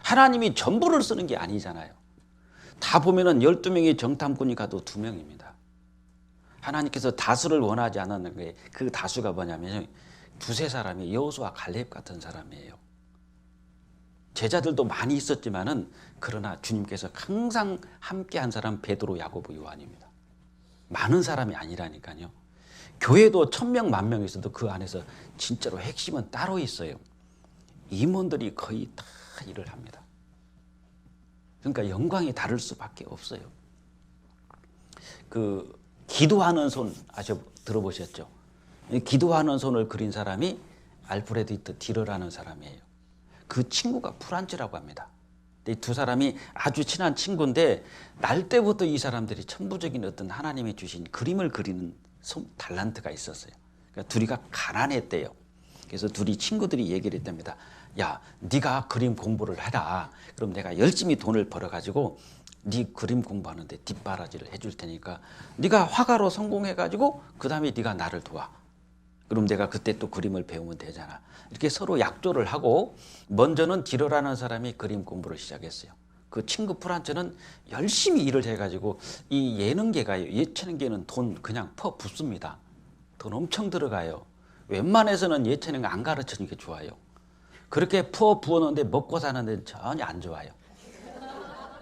A: 하나님이 전부를 쓰는 게 아니잖아요. 다 보면은 12명의 정탐꾼이 가도 2명입니다. 하나님께서 다수를 원하지 않았는 거예요. 그 다수가 뭐냐면 두세 사람이 여호수아 갈렙 같은 사람이에요. 제자들도 많이 있었지만은, 그러나 주님께서 항상 함께한 사람 베드로, 야고보, 요한입니다. 많은 사람이 아니라니까요. 교회도 1000명, 10,000명 있어도 그 안에서 진짜로 핵심은 따로 있어요. 임원들이 거의 다 일을 합니다. 그러니까 영광이 다를 수밖에 없어요. 그 기도하는 손 들어보셨죠? 기도하는 손을 그린 사람이 알프레드 히트 디러라는 사람이에요. 그 친구가 프란츠라고 합니다. 이 두 사람이 아주 친한 친구인데, 날 때부터 이 사람들이 천부적인 어떤 하나님이 주신 그림을 그리는 달란트가 있었어요. 그러니까 둘이가 가난했대요. 그래서 둘이 친구들이 얘기를 했답니다. 야, 네가 그림 공부를 해라. 그럼 내가 열심히 돈을 벌어가지고 네 그림 공부하는데 뒷바라지를 해줄 테니까 네가 화가로 성공해가지고 그 다음에 네가 나를 도와. 그럼 내가 그때 또 그림을 배우면 되잖아. 이렇게 서로 약조를 하고, 먼저는 디러라는 사람이 그림 공부를 시작했어요. 그 친구 프란츠는 열심히 일을 해가지고, 이 예능계가, 예체능계는 돈 그냥 퍼 붓습니다. 돈 엄청 들어가요. 웬만해서는 예체능 안 가르치는 게 좋아요. 그렇게 퍼 부었는데 먹고 사는 데는 전혀 안 좋아요.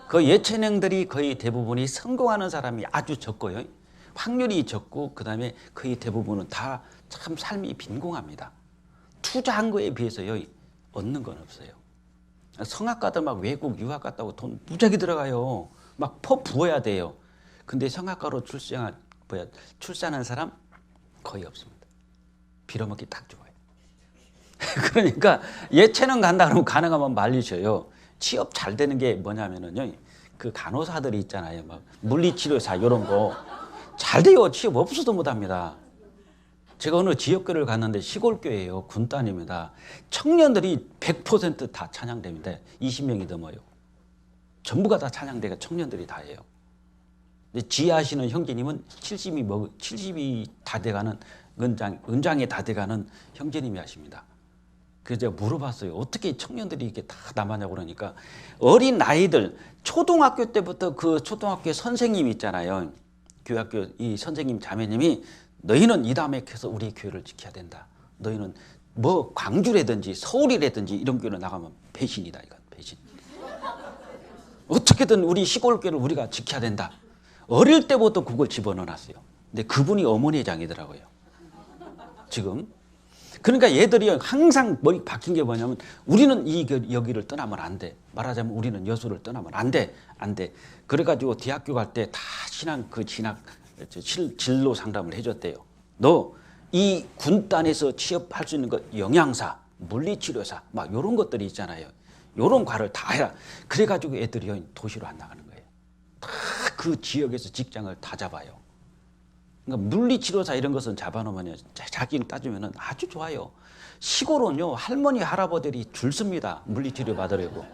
A: 그 예체능들이 거의 대부분이 성공하는 사람이 아주 적고요. 확률이 적고, 그 다음에 거의 대부분은 다 참 삶이 빈공합니다. 투자한 거에 비해서요, 얻는 건 없어요. 성악가들 막 외국 유학 갔다고 돈 무지하게 들어가요. 막 퍼 부어야 돼요. 근데 성악가로 출산한 사람 거의 없습니다. 빌어먹기 딱 좋아요. 그러니까 예체능 간다 그러면 가능하면 말리셔요. 취업 잘 되는 게 뭐냐면은요, 그 간호사들이 있잖아요. 막 물리치료사 이런 거 잘 돼요. 취업 없어도 못합니다. 제가 어느 지역교회를 갔는데 시골교회예요. 군단입니다. 청년들이 100% 다 찬양됩니다. 20명이 넘어요. 전부가 다 찬양대가 청년들이 다 해요. 근데 지하시는 형제님은 70이 다 돼가는 은장에 다 돼가는 형제님이 하십니다. 그래서 제가 물어봤어요. 어떻게 청년들이 이렇게 다 남았냐고. 그러니까 어린 아이들, 초등학교 때부터 그 초등학교 선생님 있잖아요. 교학교 이 선생님 자매님이, 너희는 이 다음에 해서 우리 교회를 지켜야 된다. 너희는 뭐 광주라든지 서울이라든지 이런 교회로 나가면 배신이다. 이건 배신. 어떻게든 우리 시골교회를 우리가 지켜야 된다. 어릴 때부터 그걸 집어넣어놨어요. 근데 그분이 어머니장이더라고요. 지금. 그러니까 얘들이 항상 머리 박힌 게 뭐냐면, 우리는 여기를 떠나면 안 돼. 말하자면 우리는 여수를 떠나면 안 돼. 안 돼. 그래가지고 대학교 갈 때 다 진로 상담을 해줬대요. 너 이 군단에서 취업할 수 있는 것 영양사, 물리치료사 막 이런 것들이 있잖아요. 이런 과를 다 해라. 그래가지고 애들이 도시로 안 나가는 거예요. 다 그 지역에서 직장을 다 잡아요. 그러니까 물리치료사 이런 것은 잡아놓으면 자기는 따지면 아주 좋아요. 시골은요 할머니 할아버지들이 줄 섭니다. 물리치료 받으려고.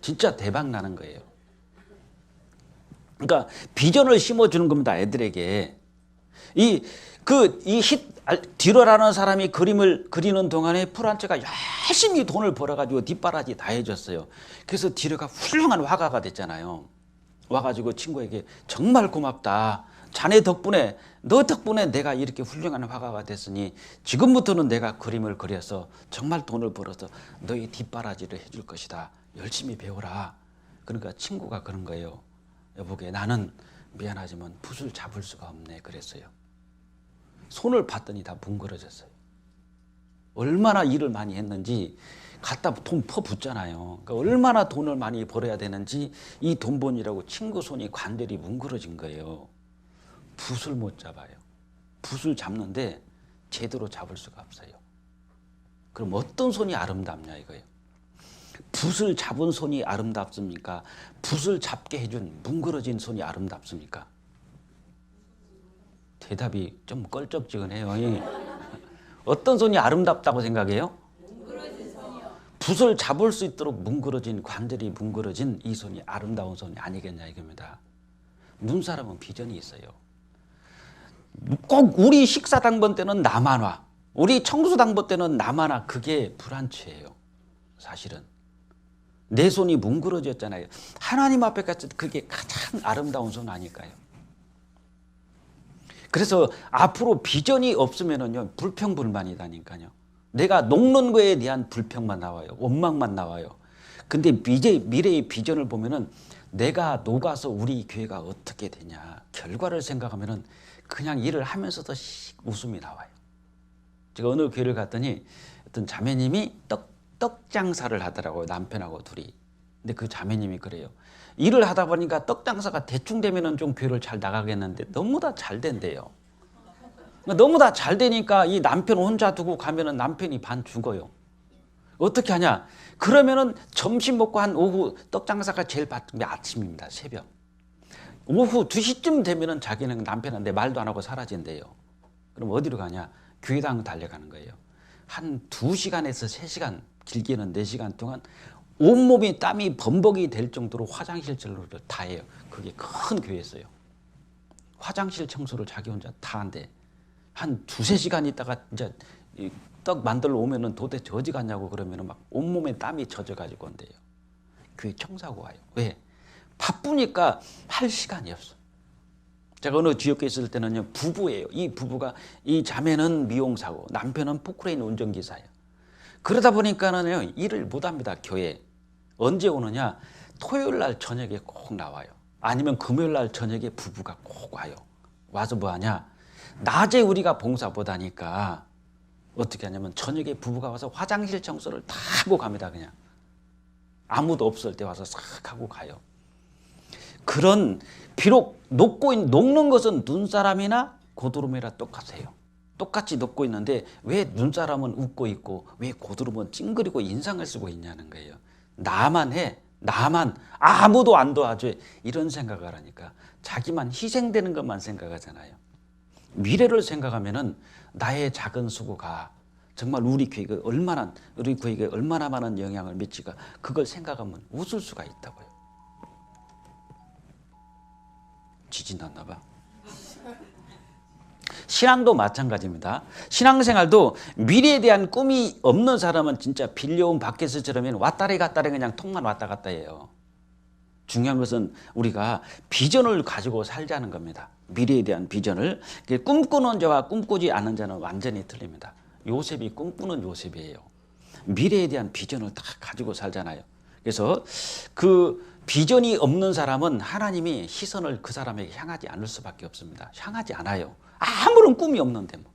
A: 진짜 대박 나는 거예요. 그러니까 비전을 심어주는 겁니다. 애들에게. 뒤로라는 사람이 그림을 그리는 동안에 프란츠가 열심히 돈을 벌어가지고 뒷바라지 다 해줬어요. 그래서 뒤로가 훌륭한 화가가 됐잖아요. 와가지고 친구에게 정말 고맙다. 자네 덕분에, 너 덕분에 내가 이렇게 훌륭한 화가가 됐으니 지금부터는 내가 그림을 그려서 정말 돈을 벌어서 너의 뒷바라지를 해줄 것이다. 열심히 배워라. 그러니까 친구가 그런 거예요. 여보게 나는 미안하지만 붓을 잡을 수가 없네. 그랬어요. 손을 봤더니 다 뭉그러졌어요. 얼마나 일을 많이 했는지 갖다 돈 퍼붓잖아요. 그러니까 얼마나 돈을 많이 벌어야 되는지 이 돈 번이라고 친구 손이 관절이 뭉그러진 거예요. 붓을 못 잡아요. 붓을 잡는데 제대로 잡을 수가 없어요. 그럼 어떤 손이 아름답냐 이거예요. 붓을 잡은 손이 아름답습니까? 붓을 잡게 해준 뭉그러진 손이 아름답습니까? 대답이 좀 껄쩍지근해요. 어떤 손이 아름답다고 생각해요? 붓을 잡을 수 있도록 뭉그러진 관절이 뭉그러진 이 손이 아름다운 손이 아니겠냐 이겁니다. 눈사람은 비전이 있어요. 꼭 우리 식사당번 때는 남한화, 우리 청소당번 때는 남한화 그게 불안치예요. 사실은. 내 손이 뭉그러졌잖아요. 하나님 앞에 갔을 때 그게 가장 아름다운 손 아닐까요? 그래서 앞으로 비전이 없으면은요 불평불만이다니까요. 내가 녹는 거에 대한 불평만 나와요. 원망만 나와요. 근데 이제 미래의 비전을 보면은 내가 녹아서 우리 교회가 어떻게 되냐 결과를 생각하면은 그냥 일을 하면서도 웃음이 나와요. 제가 어느 교회를 갔더니 어떤 자매님이 떡 장사를 하더라고요. 남편하고 둘이. 근데 그 자매님이 그래요. 일을 하다 보니까 떡 장사가 대충 되면은 좀 교회를 잘 나가겠는데 너무 다 잘 된대요. 너무 다 잘 되니까 이 남편 혼자 두고 가면은 남편이 반 죽어요. 어떻게 하냐? 그러면은 점심 먹고 한 오후 떡 장사가 제일 바쁜 게 아침입니다. 새벽. 오후 2시쯤 되면은 자기는 남편한테 말도 안 하고 사라진대요. 그럼 어디로 가냐? 교회당 달려가는 거예요. 한 2시간에서 3시간, 길게는 4시간 동안 온몸이 땀이 범벅이 될 정도로 화장실 청소를 다 해요. 그게 큰 교회였어요. 화장실 청소를 자기 혼자 다 한대. 한 2-3시간 있다가 이제 떡 만들러 오면은 도대체 어디 갔냐고 그러면은 막 온몸에 땀이 젖어가지고 온대요. 교회 청소하고 와요. 왜? 바쁘니까 할 시간이 없어. 제가 어느 지역에 있을 때는요, 부부예요. 이 부부가, 이 자매는 미용사고 남편은 포크레인 운전기사예요. 그러다 보니까는요, 일을 못 합니다, 교회. 언제 오느냐? 토요일 날 저녁에 꼭 나와요. 아니면 금요일 날 저녁에 부부가 꼭 와요. 와서 뭐 하냐? 낮에 우리가 봉사 못 하니까 어떻게 하냐면 저녁에 부부가 와서 화장실 청소를 다 하고 갑니다, 그냥. 아무도 없을 때 와서 싹 하고 가요. 그런 비록 녹는 것은 눈사람이나 고드름이라 똑같아요. 똑같이 녹고 있는데 왜 눈사람은 웃고 있고 왜 고드름은 찡그리고 인상을 쓰고 있냐는 거예요. 나만 해. 나만 아무도 안 도와줘. 이런 생각을 하니까 자기만 희생되는 것만 생각하잖아요. 미래를 생각하면은 나의 작은 수고가 정말 우리 교회에 얼마나 많은 영향을 미칠까 그걸 생각하면 웃을 수가 있다고요. 지진 났나 봐. 신앙도 마찬가지입니다. 신앙생활도 미래에 대한 꿈이 없는 사람은 진짜 빌려온 바켓처럼 왔다리 갔다리 그냥 통만 왔다 갔다 해요. 중요한 것은 우리가 비전을 가지고 살자는 겁니다. 미래에 대한 비전을. 꿈꾸는 자와 꿈꾸지 않는 자는 완전히 틀립니다. 요셉이 꿈꾸는 요셉이에요. 미래에 대한 비전을 다 가지고 살잖아요. 그래서 그 비전이 없는 사람은 하나님이 시선을 그 사람에게 향하지 않을 수밖에 없습니다. 향하지 않아요. 아무런 꿈이 없는데 뭐.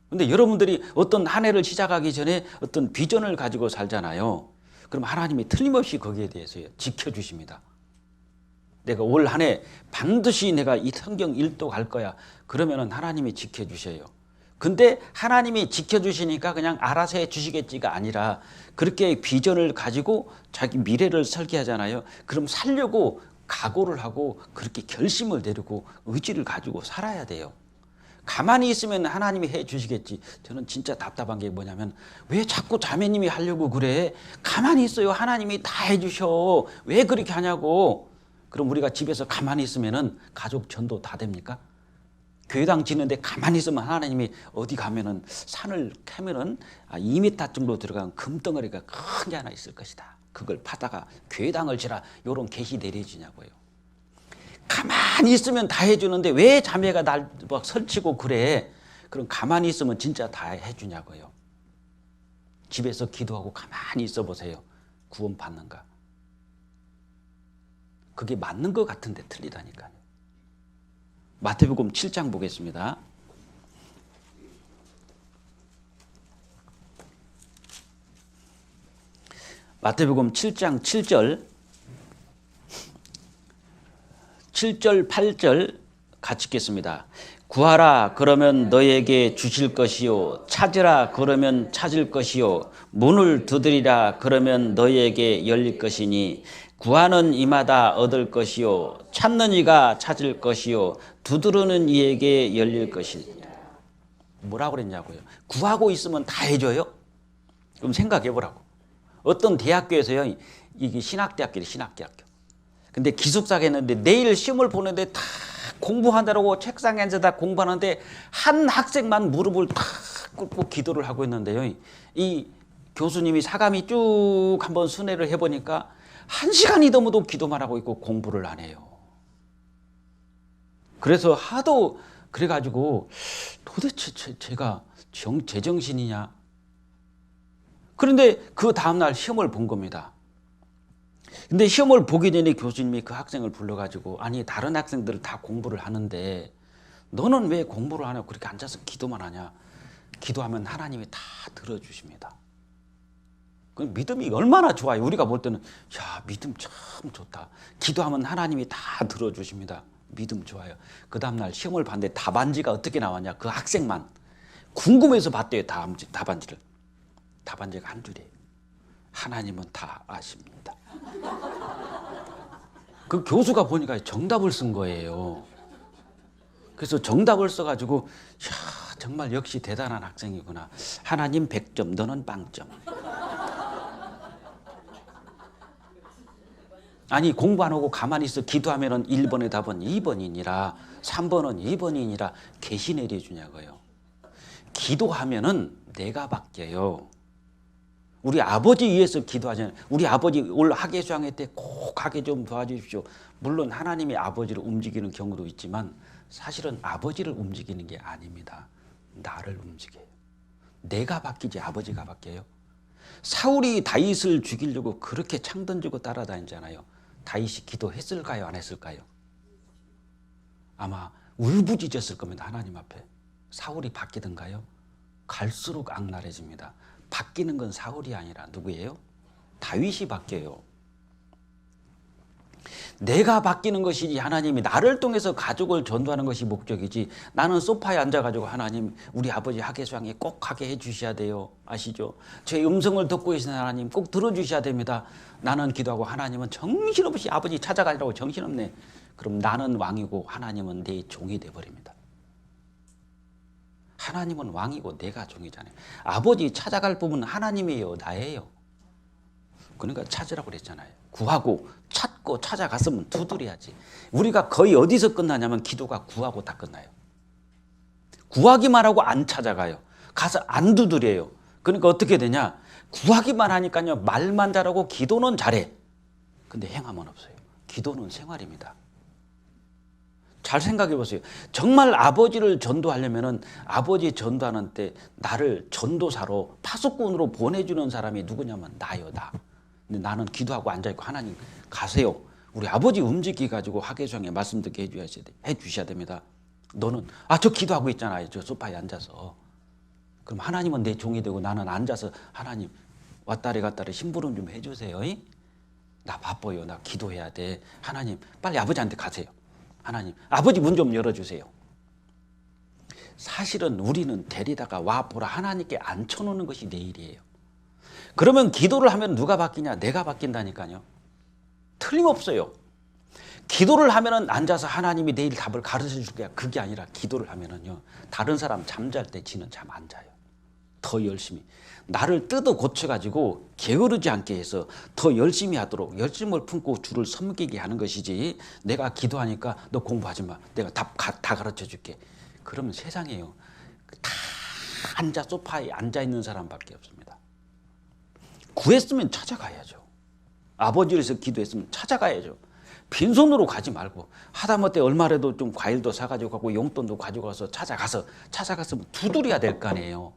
A: 근데 여러분들이 어떤 한 해를 시작하기 전에 어떤 비전을 가지고 살잖아요. 그럼 하나님이 틀림없이 거기에 대해서 지켜주십니다. 내가 올 한 해 반드시 내가 이 성경 일독할 거야. 그러면은 하나님이 지켜주셔요. 근데 하나님이 지켜주시니까 그냥 알아서 해 주시겠지가 아니라 그렇게 비전을 가지고 자기 미래를 설계하잖아요. 그럼 살려고 각오를 하고 그렇게 결심을 내리고 의지를 가지고 살아야 돼요. 가만히 있으면 하나님이 해 주시겠지. 저는 진짜 답답한 게 뭐냐면 왜 자꾸 자매님이 하려고 그래? 가만히 있어요. 하나님이 다 해 주셔. 왜 그렇게 하냐고. 그럼 우리가 집에서 가만히 있으면은 가족 전도 다 됩니까? 교회당 지는데 가만히 있으면 하나님이 어디 가면은 산을 캐면은 2m 정도 들어간 금덩어리가 큰 게 하나 있을 것이다. 그걸 파다가 교회당을 지라 요런 계시 내려주냐고요. 가만히 있으면 다 해주는데 왜 자매가 날 막 설치고 그래? 그럼 가만히 있으면 진짜 다 해주냐고요. 집에서 기도하고 가만히 있어 보세요. 구원 받는가? 그게 맞는 것 같은데 틀리다니까요. 마태복음 7장 보겠습니다. 마태복음 7장 7절 8절 같이 읽겠습니다. 구하라 그러면 너에게 주실 것이요 찾으라 그러면 찾을 것이요 문을 두드리라 그러면 너에게 열릴 것이니 구하는 이마다 얻을 것이요 찾는 이가 찾을 것이요 두드리는 이에게 열릴 것이니. 뭐라고 그랬냐고요. 구하고 있으면 다 해줘요. 그럼 생각해 보라고. 어떤 대학교에서요, 이게 신학대학교래, 신학대학교. 근데 기숙사가 있는데 내일 시험을 보는데 다 공부한다고 책상에 앉아다 공부하는데 한 학생만 무릎을 탁 꿇고 기도를 하고 있는데요. 이 교수님이 사감이 쭉 한번 순회를 해보니까 1시간이 넘어도 기도만 하고 있고 공부를 안 해요. 그래서 하도 그래가지고 도대체 제가 제정신이냐. 그런데 그 다음날 시험을 본 겁니다. 근데 시험을 보기 전에 교수님이 그 학생을 불러가지고 아니 다른 학생들 다 공부를 하는데 너는 왜 공부를 안 하고 그렇게 앉아서 기도만 하냐. 기도하면 하나님이 다 들어주십니다. 그 믿음이 얼마나 좋아요. 우리가 볼 때는 야 믿음 참 좋다. 기도하면 하나님이 다 들어주십니다. 믿음 좋아요. 그 다음날 시험을 봤는데 답안지가 어떻게 나왔냐. 그 학생만 궁금해서 봤대요. 답안지를. 답안지가 한 줄이에요. 하나님은 다 아십니다. 그 교수가 보니까 정답을 쓴 거예요. 그래서 정답을 써가지고 야 정말 역시 대단한 학생이구나. 하나님 100점 너는 빵점. 아니 공부 안 하고 가만히 있어 기도하면 1번의 답은 2번이니라 3번은 2번이니라 계시 내려주냐고요. 기도하면은 내가 바뀌어요. 우리 아버지 위해서 기도하잖아요. 우리 아버지 올 학예수양회 때 꼭 하게 좀 도와주십시오. 물론 하나님이 아버지를 움직이는 경우도 있지만 사실은 아버지를 움직이는 게 아닙니다. 나를 움직여요. 내가 바뀌지 아버지가 바뀌어요. 사울이 다윗을 죽이려고 그렇게 창 던지고 따라다니잖아요. 다윗이 기도했을까요? 안 했을까요? 아마 울부짖었을 겁니다. 하나님 앞에. 사울이 바뀌던가요? 갈수록 악랄해집니다. 바뀌는 건 사울이 아니라 누구예요? 다윗이 바뀌어요. 내가 바뀌는 것이지 하나님이 나를 통해서 가족을 전도하는 것이 목적이지 나는 소파에 앉아가지고 하나님 우리 아버지 학예수양회 꼭 하게 해주셔야 돼요. 아시죠? 제 음성을 듣고 계신 하나님 꼭 들어주셔야 됩니다. 나는 기도하고 하나님은 정신없이 아버지 찾아가려고 정신없네. 그럼 나는 왕이고 하나님은 내 종이 돼버립니다. 하나님은 왕이고 내가 종이잖아요. 아버지 찾아갈 부분은 하나님이에요. 나예요. 그러니까 찾으라고 그랬잖아요. 구하고 찾고 찾아갔으면 두드려야지. 우리가 거의 어디서 끝나냐면 기도가 구하고 다 끝나요. 구하기만 하고 안 찾아가요. 가서 안 두드려요. 그러니까 어떻게 되냐. 구하기만 하니까요. 말만 잘하고 기도는 잘해. 근데 행함은 없어요. 기도는 생활입니다. 잘 생각해 보세요. 정말 아버지를 전도하려면은 아버지 전도하는 때 나를 전도사로 파수꾼으로 보내주는 사람이 누구냐면 나요, 나. 근데 나는 기도하고 앉아있고 하나님 가세요. 우리 아버지 움직이 가지고 학예수양회 말씀 듣게 해주셔야 됩니다. 너는 저 기도하고 있잖아요. 저 소파에 앉아서. 그럼 하나님은 내 종이 되고 나는 앉아서 하나님 왔다리 갔다리 심부름 좀 해주세요. 나 바빠요. 나 기도해야 돼. 하나님 빨리 아버지한테 가세요. 하나님 아버지 문 좀 열어주세요. 사실은 우리는 데리다가 와보라 하나님께 앉혀놓는 것이 내 일이에요. 그러면 기도를 하면 누가 바뀌냐? 내가 바뀐다니까요. 틀림없어요. 기도를 하면은 앉아서 하나님이 내일 답을 가르쳐 줄 거야. 그게 아니라 기도를 하면은요. 다른 사람 잠잘 때 지는 잠 안 자요. 더 열심히. 나를 뜯어 고쳐가지고 게으르지 않게 해서 더 열심히 하도록 열심을 품고 주를 섬기게 하는 것이지 내가 기도하니까 너 공부하지 마. 내가 다 가르쳐 줄게. 그러면 세상에요. 다 앉아 소파에 앉아 있는 사람밖에 없습니다. 구했으면 찾아가야죠. 아버지에서 기도했으면 찾아가야죠. 빈손으로 가지 말고 하다못해 얼마라도 좀 과일도 사가지고 가고 용돈도 가져가서 찾아가서 두드려야 될 거 아니에요.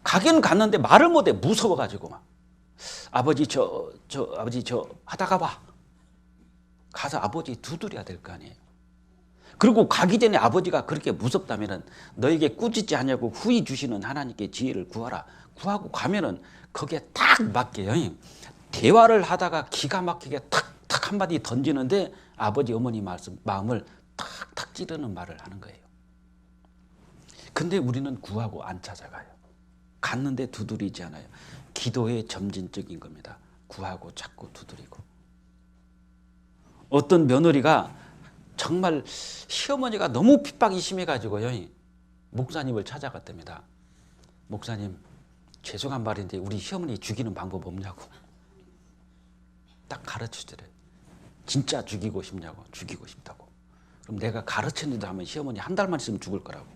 A: 가긴 갔는데 말을 못해 무서워가지고 막 아버지 아버지 하다가 봐. 가서 아버지 두드려야 될 거 아니에요. 그리고 가기 전에 아버지가 그렇게 무섭다면은 너에게 꾸짖지 않냐고 후히 주시는 하나님께 지혜를 구하라. 구하고 가면은 거기에 딱 맞게요. 대화를 하다가 기가 막히게 탁탁 한마디 던지는데 아버지 어머니 마음을 탁탁 찌르는 말을 하는 거예요. 근데 우리는 구하고 안 찾아가요. 갔는데 두드리지 않아요. 기도의 점진적인 겁니다. 구하고 찾고 두드리고. 어떤 며느리가 정말 시어머니가 너무 핍박이 심해가지고요. 목사님을 찾아갔답니다. 목사님 죄송한 말인데 우리 시어머니 죽이는 방법 없냐고. 딱 가르쳐주더래요. 진짜 죽이고 싶냐고. 죽이고 싶다고. 그럼 내가 가르쳤는데 하면 시어머니 한 달만 있으면 죽을 거라고.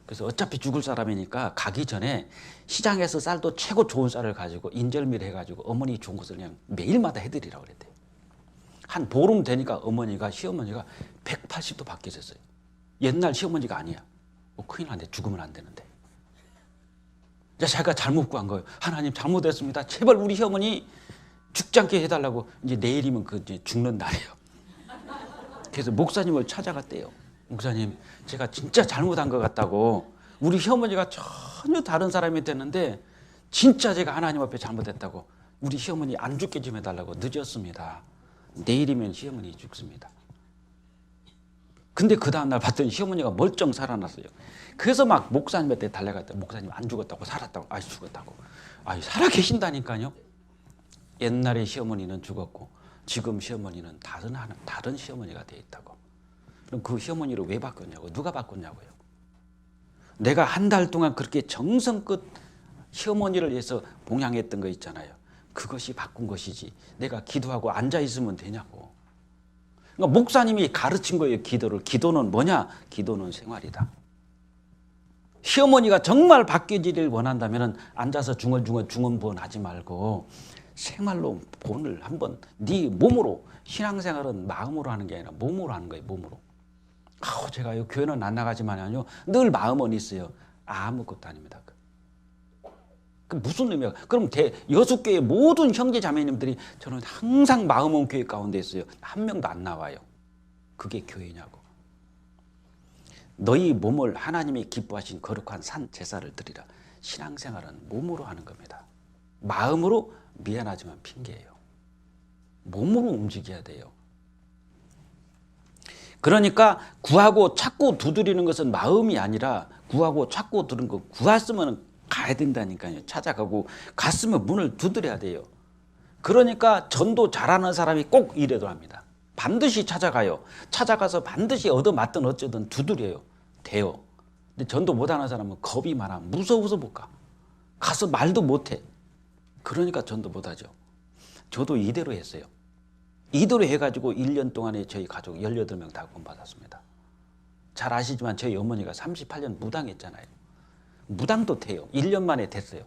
A: 그래서 어차피 죽을 사람이니까 가기 전에 시장에서 쌀도 최고 좋은 쌀을 가지고 인절미를 해가지고 어머니 좋은 것을 그냥 매일마다 해드리라고 그랬대요. 한 보름 되니까 시어머니가 180도 바뀌었어요. 옛날 시어머니가 아니야. 큰일 났네. 죽으면 안 되는데. 자기가 잘못 구한 거예요. 하나님 잘못했습니다. 제발 우리 시어머니 죽지 않게 해달라고. 이제 내일이면 이제 죽는 날이에요. 그래서 목사님을 찾아갔대요. 목사님, 제가 진짜 잘못한 것 같다고. 우리 시어머니가 전혀 다른 사람이 됐는데 진짜 제가 하나님 앞에 잘못했다고. 우리 시어머니 안 죽게 좀 해달라고. 늦었습니다. 내일이면 시어머니 죽습니다. 근데 그 다음날 봤더니 시어머니가 멀쩡 살아났어요. 그래서 막 목사님한테 달려갔다. 목사님 안 죽었다고 살았다고. 아이 죽었다고. 아이 살아 계신다니까요. 옛날에 시어머니는 죽었고 지금 시어머니는 다른 시어머니가 돼 있다고. 그럼 그 시어머니를 왜 바꿨냐고. 누가 바꿨냐고요. 내가 한 달 동안 그렇게 정성껏 시어머니를 위해서 봉양했던 거 있잖아요. 그것이 바꾼 것이지 내가 기도하고 앉아있으면 되냐고. 그러니까 목사님이 가르친 거예요. 기도는 뭐냐? 기도는 생활이다. 시어머니가 정말 바뀌어지길 원한다면 앉아서 중얼중얼 중언부언 하지 말고 생활로 본을 한번 네 몸으로. 신앙생활은 마음으로 하는 게 아니라 몸으로 하는 거예요. 몸으로. 제가요 교회는 안 나가지만요 늘 마음은 있어요. 아무것도 아닙니다. 그 무슨 의미야? 그럼 여섯교회 모든 형제 자매님들이 저는 항상 마음은 교회 가운데 있어요. 한 명도 안 나와요. 그게 교회냐고. 너희 몸을 하나님이 기뻐하신 거룩한 산 제사를 드리라. 신앙생활은 몸으로 하는 겁니다. 마음으로 미안하지만 핑계예요. 몸으로 움직여야 돼요. 그러니까 구하고 찾고 두드리는 것은 마음이 아니라 구하고 찾고 두드리는 거. 구했으면 가야 된다니까요. 찾아가고 갔으면 문을 두드려야 돼요. 그러니까 전도 잘하는 사람이 꼭 이래도 합니다. 반드시 찾아가요. 찾아가서 반드시 얻어맞든 어쩌든 두드려요. 돼요. 근데 전도 못하는 사람은 겁이 많아. 무서워서 못 가. 가서 말도 못해. 그러니까 전도 못하죠. 저도 이대로 했어요. 이대로 해가지고 1년 동안에 저희 가족 18명 다 구원받았습니다. 잘 아시지만 저희 어머니가 38년 무당했잖아요. 무당도 돼요. 1년 만에 됐어요.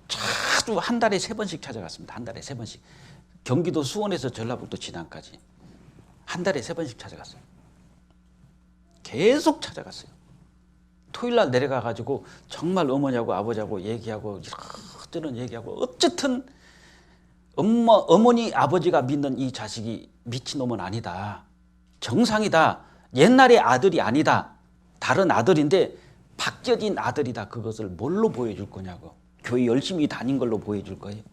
A: 자주 한 달에 3번씩 찾아갔습니다. 한 달에 3번씩. 경기도 수원에서 전라북도 진안까지 한 달에 3번씩 찾아갔어요. 계속 찾아갔어요. 토요일 날 내려가가지고 정말 어머니하고 아버지하고 얘기하고 이런저런 얘기하고 어쨌든 어머니 아버지가 믿는 이 자식이 미친놈은 아니다. 정상이다. 옛날의 아들이 아니다. 다른 아들인데 바뀌어진 아들이다. 그것을 뭘로 보여줄 거냐고. 교회 열심히 다닌 걸로 보여줄 거예요.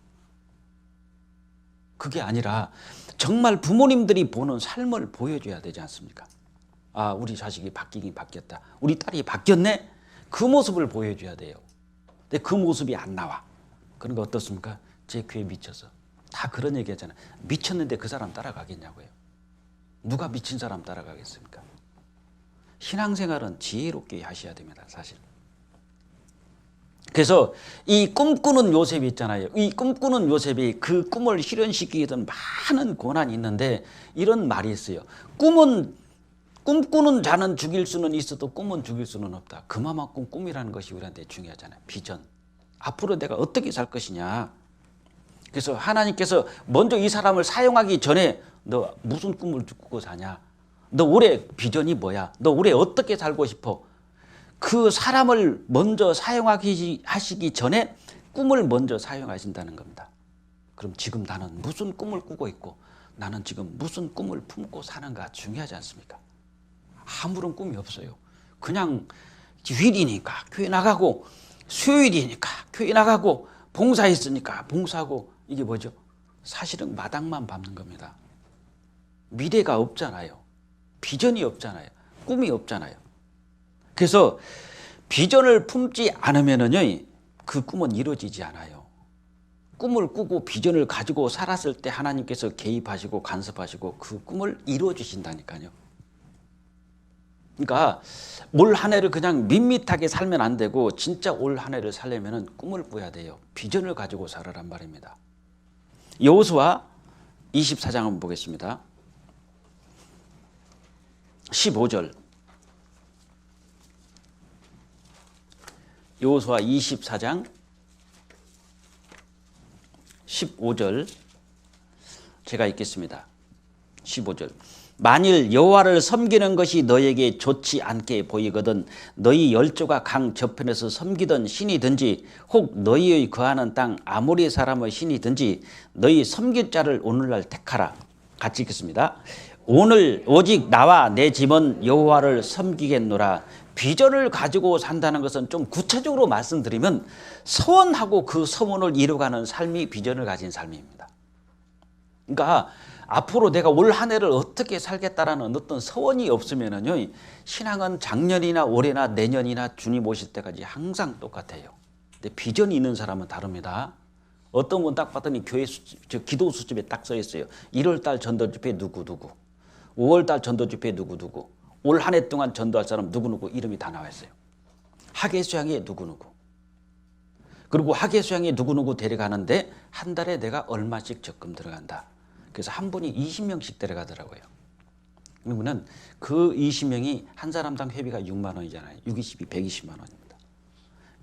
A: 그게 아니라 정말 부모님들이 보는 삶을 보여줘야 되지 않습니까? 아, 우리 자식이 바뀌긴 바뀌었다. 우리 딸이 바뀌었네? 그 모습을 보여줘야 돼요. 근데 그 모습이 안 나와. 그런 거 어떻습니까? 제 귀에 미쳐서. 다 그런 얘기 하잖아요. 미쳤는데 그 사람 따라가겠냐고요. 누가 미친 사람 따라가겠습니까? 신앙생활은 지혜롭게 하셔야 됩니다, 사실. 그래서 이 꿈꾸는 요셉이 있잖아요. 이 꿈꾸는 요셉이 그 꿈을 실현시키기 위해서는 많은 고난이 있는데 이런 말이 있어요. 꿈꾸는 자는 죽일 수는 있어도 꿈은 죽일 수는 없다. 그만큼 꿈이라는 것이 우리한테 중요하잖아요. 비전. 앞으로 내가 어떻게 살 것이냐. 그래서 하나님께서 먼저 이 사람을 사용하기 전에 너 무슨 꿈을 꾸고 사냐. 너 올해 비전이 뭐야. 너 올해 어떻게 살고 싶어. 그 사람을 먼저 하시기 전에 꿈을 먼저 사용하신다는 겁니다. 그럼 지금 나는 무슨 꿈을 꾸고 있고 나는 지금 무슨 꿈을 품고 사는가 중요하지 않습니까? 아무런 꿈이 없어요. 그냥 휴일이니까 교회 나가고 수요일이니까 교회 나가고 봉사했으니까 봉사하고 이게 뭐죠? 사실은 마당만 밟는 겁니다. 미래가 없잖아요. 비전이 없잖아요. 꿈이 없잖아요. 그래서 비전을 품지 않으면은요, 그 꿈은 이루어지지 않아요. 꿈을 꾸고 비전을 가지고 살았을 때 하나님께서 개입하시고 간섭하시고 그 꿈을 이루어 주신다니까요. 그러니까 올 한 해를 그냥 밋밋하게 살면 안 되고 진짜 올 한 해를 살려면은 꿈을 꾸야 돼요. 비전을 가지고 살아란 말입니다. 여호수아 24장 한번 보겠습니다. 15절. 여호수아 24장 15절 제가 읽겠습니다. 15절. 만일 여호와를 섬기는 것이 너에게 좋지 않게 보이거든 너희 열조가 강 저편에서 섬기던 신이든지 혹 너희의 거하는 땅 아모리 사람의 신이든지 너희 섬길 자를 오늘날 택하라. 같이 읽겠습니다. 오늘 오직 나와 내 집은 여호와를 섬기겠노라. 비전을 가지고 산다는 것은 좀 구체적으로 말씀드리면 서원하고 그 서원을 이루어가는 삶이 비전을 가진 삶입니다. 그러니까 앞으로 내가 올 한 해를 어떻게 살겠다라는 어떤 서원이 없으면은요, 신앙은 작년이나 올해나 내년이나 주님 오실 때까지 항상 똑같아요. 근데 비전이 있는 사람은 다릅니다. 어떤 분 딱 봤더니 교회 기도 수집에 딱 써 있어요. 1월 달 전도 집회 누구누구, 5월 달 전도 집회 누구누구, 올 한 해 동안 전도할 사람 누구누구 이름이 다 나와 있어요. 학예 수양에 누구누구. 그리고 학예 수양에 누구누구 데려가는데 한 달에 내가 얼마씩 적금 들어간다. 그래서 한 분이 20명씩 데려가더라고요. 그러면 그 20명이 한 사람당 회비가 6만 원이잖아요. 6, 20이 120만 원입니다.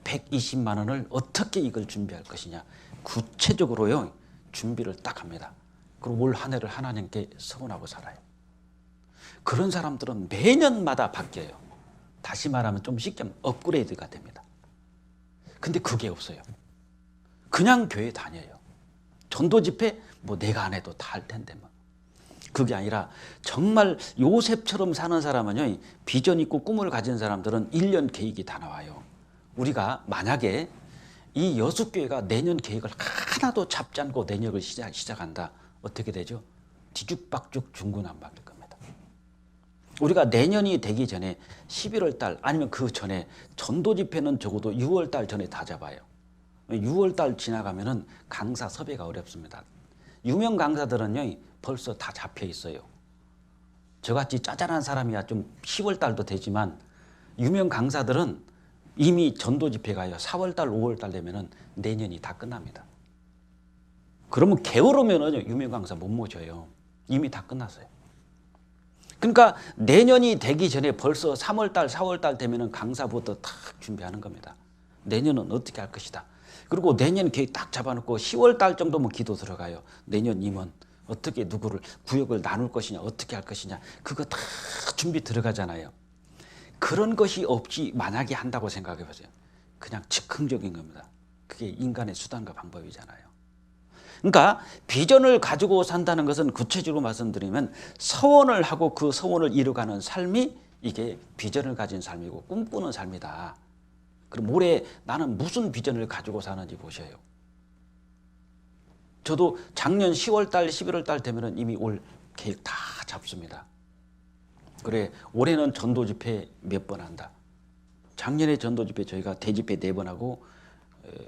A: 120만 원을 어떻게 이걸 준비할 것이냐. 구체적으로요. 준비를 딱 합니다. 그리고 올 한 해를 하나님께 서원하고 살아요. 그런 사람들은 매년마다 바뀌어요. 다시 말하면 좀 쉽게 하면 업그레이드가 됩니다. 근데 그게 없어요. 그냥 교회 다녀요. 전도 집회 뭐 내가 안 해도 다 할 텐데 뭐. 그게 아니라 정말 요셉처럼 사는 사람은요, 비전 있고 꿈을 가진 사람들은 1년 계획이 다 나와요. 우리가 만약에 이 여수교회가 내년 계획을 하나도 잡지 않고 내년을 시작한다. 어떻게 되죠? 뒤죽박죽 중구난방일 겁니다. 우리가 내년이 되기 전에 11월 달 아니면 그 전에 전도 집회는 적어도 6월 달 전에 다 잡아요. 6월 달 지나가면은 강사 섭외가 어렵습니다. 유명 강사들은요 벌써 다 잡혀 있어요. 저같이 짜잘한 사람이야 좀 10월 달도 되지만 유명 강사들은 이미 전도 집회가요 4월 달 5월 달 되면은 내년이 다 끝납니다. 그러면 게으르면은 유명 강사 못 모셔요. 이미 다 끝났어요. 그러니까 내년이 되기 전에 벌써 3월 달 4월 달 되면은 강사부터 딱 준비하는 겁니다. 내년은 어떻게 할 것이다. 그리고 내년 계획 딱 잡아놓고 10월 달 정도면 기도 들어가요. 내년 임원 어떻게 누구를 구역을 나눌 것이냐 어떻게 할 것이냐 그거 다 준비 들어가잖아요. 그런 것이 없이 만약에 한다고 생각해 보세요. 그냥 즉흥적인 겁니다. 그게 인간의 수단과 방법이잖아요. 그러니까 비전을 가지고 산다는 것은 구체적으로 말씀드리면 서원을 하고 그 서원을 이루어가는 삶이 이게 비전을 가진 삶이고 꿈꾸는 삶이다. 그럼 올해 나는 무슨 비전을 가지고 사는지 보셔요. 저도 작년 10월 달, 11월 달 되면은 이미 올 계획 다 잡습니다. 그래, 올해는 전도 집회 몇 번 한다. 작년에 전도 집회 저희가 대집회 4번 하고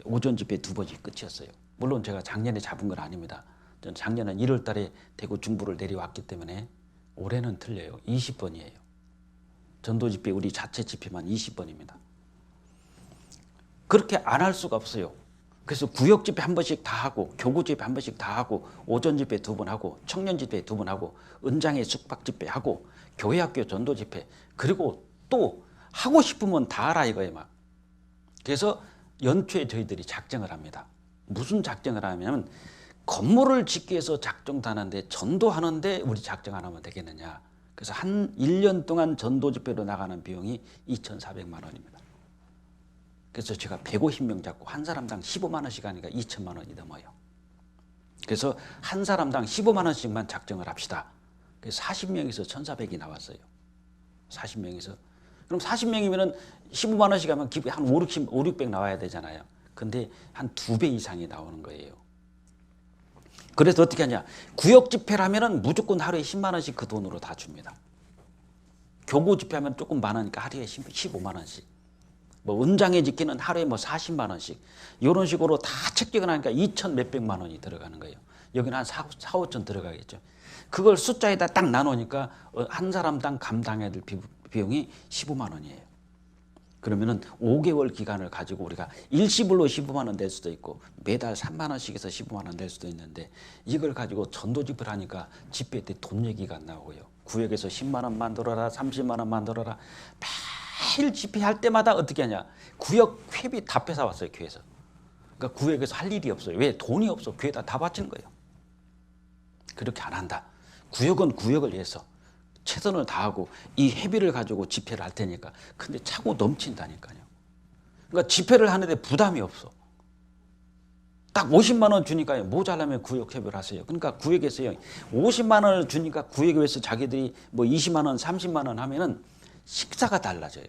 A: 오전 집회 2번이 끝이었어요. 물론 제가 작년에 잡은 건 아닙니다. 전 작년은 1월 달에 대구 중부를 내려왔기 때문에 올해는 틀려요. 20번이에요. 전도 집회 우리 자체 집회만 20번입니다. 그렇게 안 할 수가 없어요. 그래서 구역 집회 한 번씩 다 하고 교구 집회 한 번씩 다 하고 오전 집회 2번 하고 청년 집회 2번 하고 은장의 숙박 집회 하고 교회 학교 전도 집회 그리고 또 하고 싶으면 다 하라 이거예요 막. 그래서 연초에 저희들이 작정을 합니다. 무슨 작정을 하냐면 건물을 짓기 위해서 작정도 하는데 전도하는데 우리 작정 안 하면 되겠느냐. 그래서 한 1년 동안 전도 집회로 나가는 비용이 2,400만 원입니다. 그래서 제가 150명 잡고 한 사람당 15만 원씩 하니까 2천만 원이 넘어요. 그래서 한 사람당 15만 원씩만 작정을 합시다. 그래서 40명에서 1,400이 나왔어요. 40명에서. 그럼 40명이면 15만 원씩 하면 기부에 한 5, 600 나와야 되잖아요. 근데 한 2배 이상이 나오는 거예요. 그래서 어떻게 하냐. 구역 집회를 하면은 무조건 하루에 10만 원씩 그 돈으로 다 줍니다. 교구 집회하면 조금 많으니까 하루에 15만 원씩. 뭐 은장에 짓기는 하루에 뭐 40만 원씩. 이런 식으로 다 책정을 하니까 2천 몇백만 원이 들어가는 거예요. 여기는 한 4, 5천 들어가겠죠. 그걸 숫자에다 딱 나누니까 한 사람당 감당해야 될 비용이 15만 원이에요. 그러면은 5개월 기간을 가지고 우리가 일시불로 15만 원 낼 수도 있고 매달 3만 원씩 해서 15만 원 낼 수도 있는데 이걸 가지고 전도 집회를 하니까 집회 때 돈 얘기가 안 나오고요. 구역에서 10만 원 만들어라 30만 원 만들어라 매일 집회할 때마다 어떻게 하냐. 구역 회비 다 뺏어왔어요. 교회에서. 그러니까 구역에서 할 일이 없어요. 왜? 돈이 없어. 교회에다 다 바치는 거예요. 그렇게 안 한다. 구역은 구역을 위해서 최선을 다하고 이 회비를 가지고 집회를 할 테니까. 근데 차고 넘친다니까요. 그러니까 집회를 하는데 부담이 없어. 딱 50만 원 주니까 모자라면 구역 회비를 하세요. 그러니까 구역에서요. 50만 원을 주니까 구역에서 자기들이 뭐 20만 원, 30만 원 하면은 식사가 달라져요.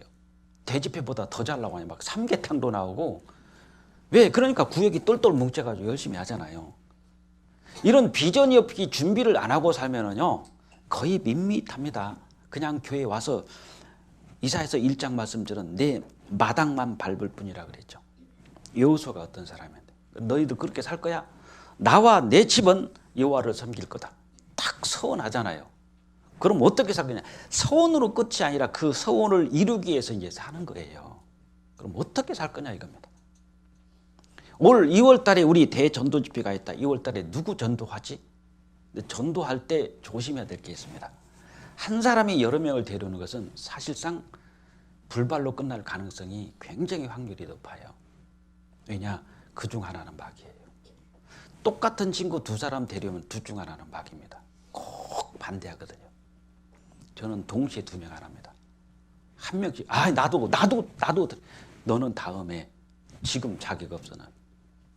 A: 대집회보다 더 잘 나와요. 막 삼계탕도 나오고. 왜? 그러니까 구역이 똘똘 뭉쳐가지고 열심히 하잖아요. 이런 비전이 없이 준비를 안 하고 살면은요. 거의 밋밋합니다. 그냥 교회에 와서 이사에서 1장 말씀처럼 내 마당만 밟을 뿐이라 그랬죠. 여호수아가 어떤 사람인데 너희도 그렇게 살 거야? 나와 내 집은 여호와를 섬길 거다. 딱 서원하잖아요. 그럼 어떻게 살 거냐? 서원으로 끝이 아니라 그 서원을 이루기 위해서 이제 사는 거예요. 그럼 어떻게 살 거냐 이겁니다. 올 2월 달에 우리 대전도 집회가 있다. 2월 달에 누구 전도하지? 전도할 때 조심해야 될 게 있습니다. 한 사람이 여러 명을 데려오는 것은 사실상 불발로 끝날 가능성이 굉장히 확률이 높아요. 왜냐? 그중 하나는 마귀예요. 똑같은 친구 2사람 데려오면 둘 중 하나는 마귀입니다. 꼭 반대하거든요. 저는 동시에 2명 안 합니다. 한 명씩 나도 너는 다음에 지금 자격 없어. 난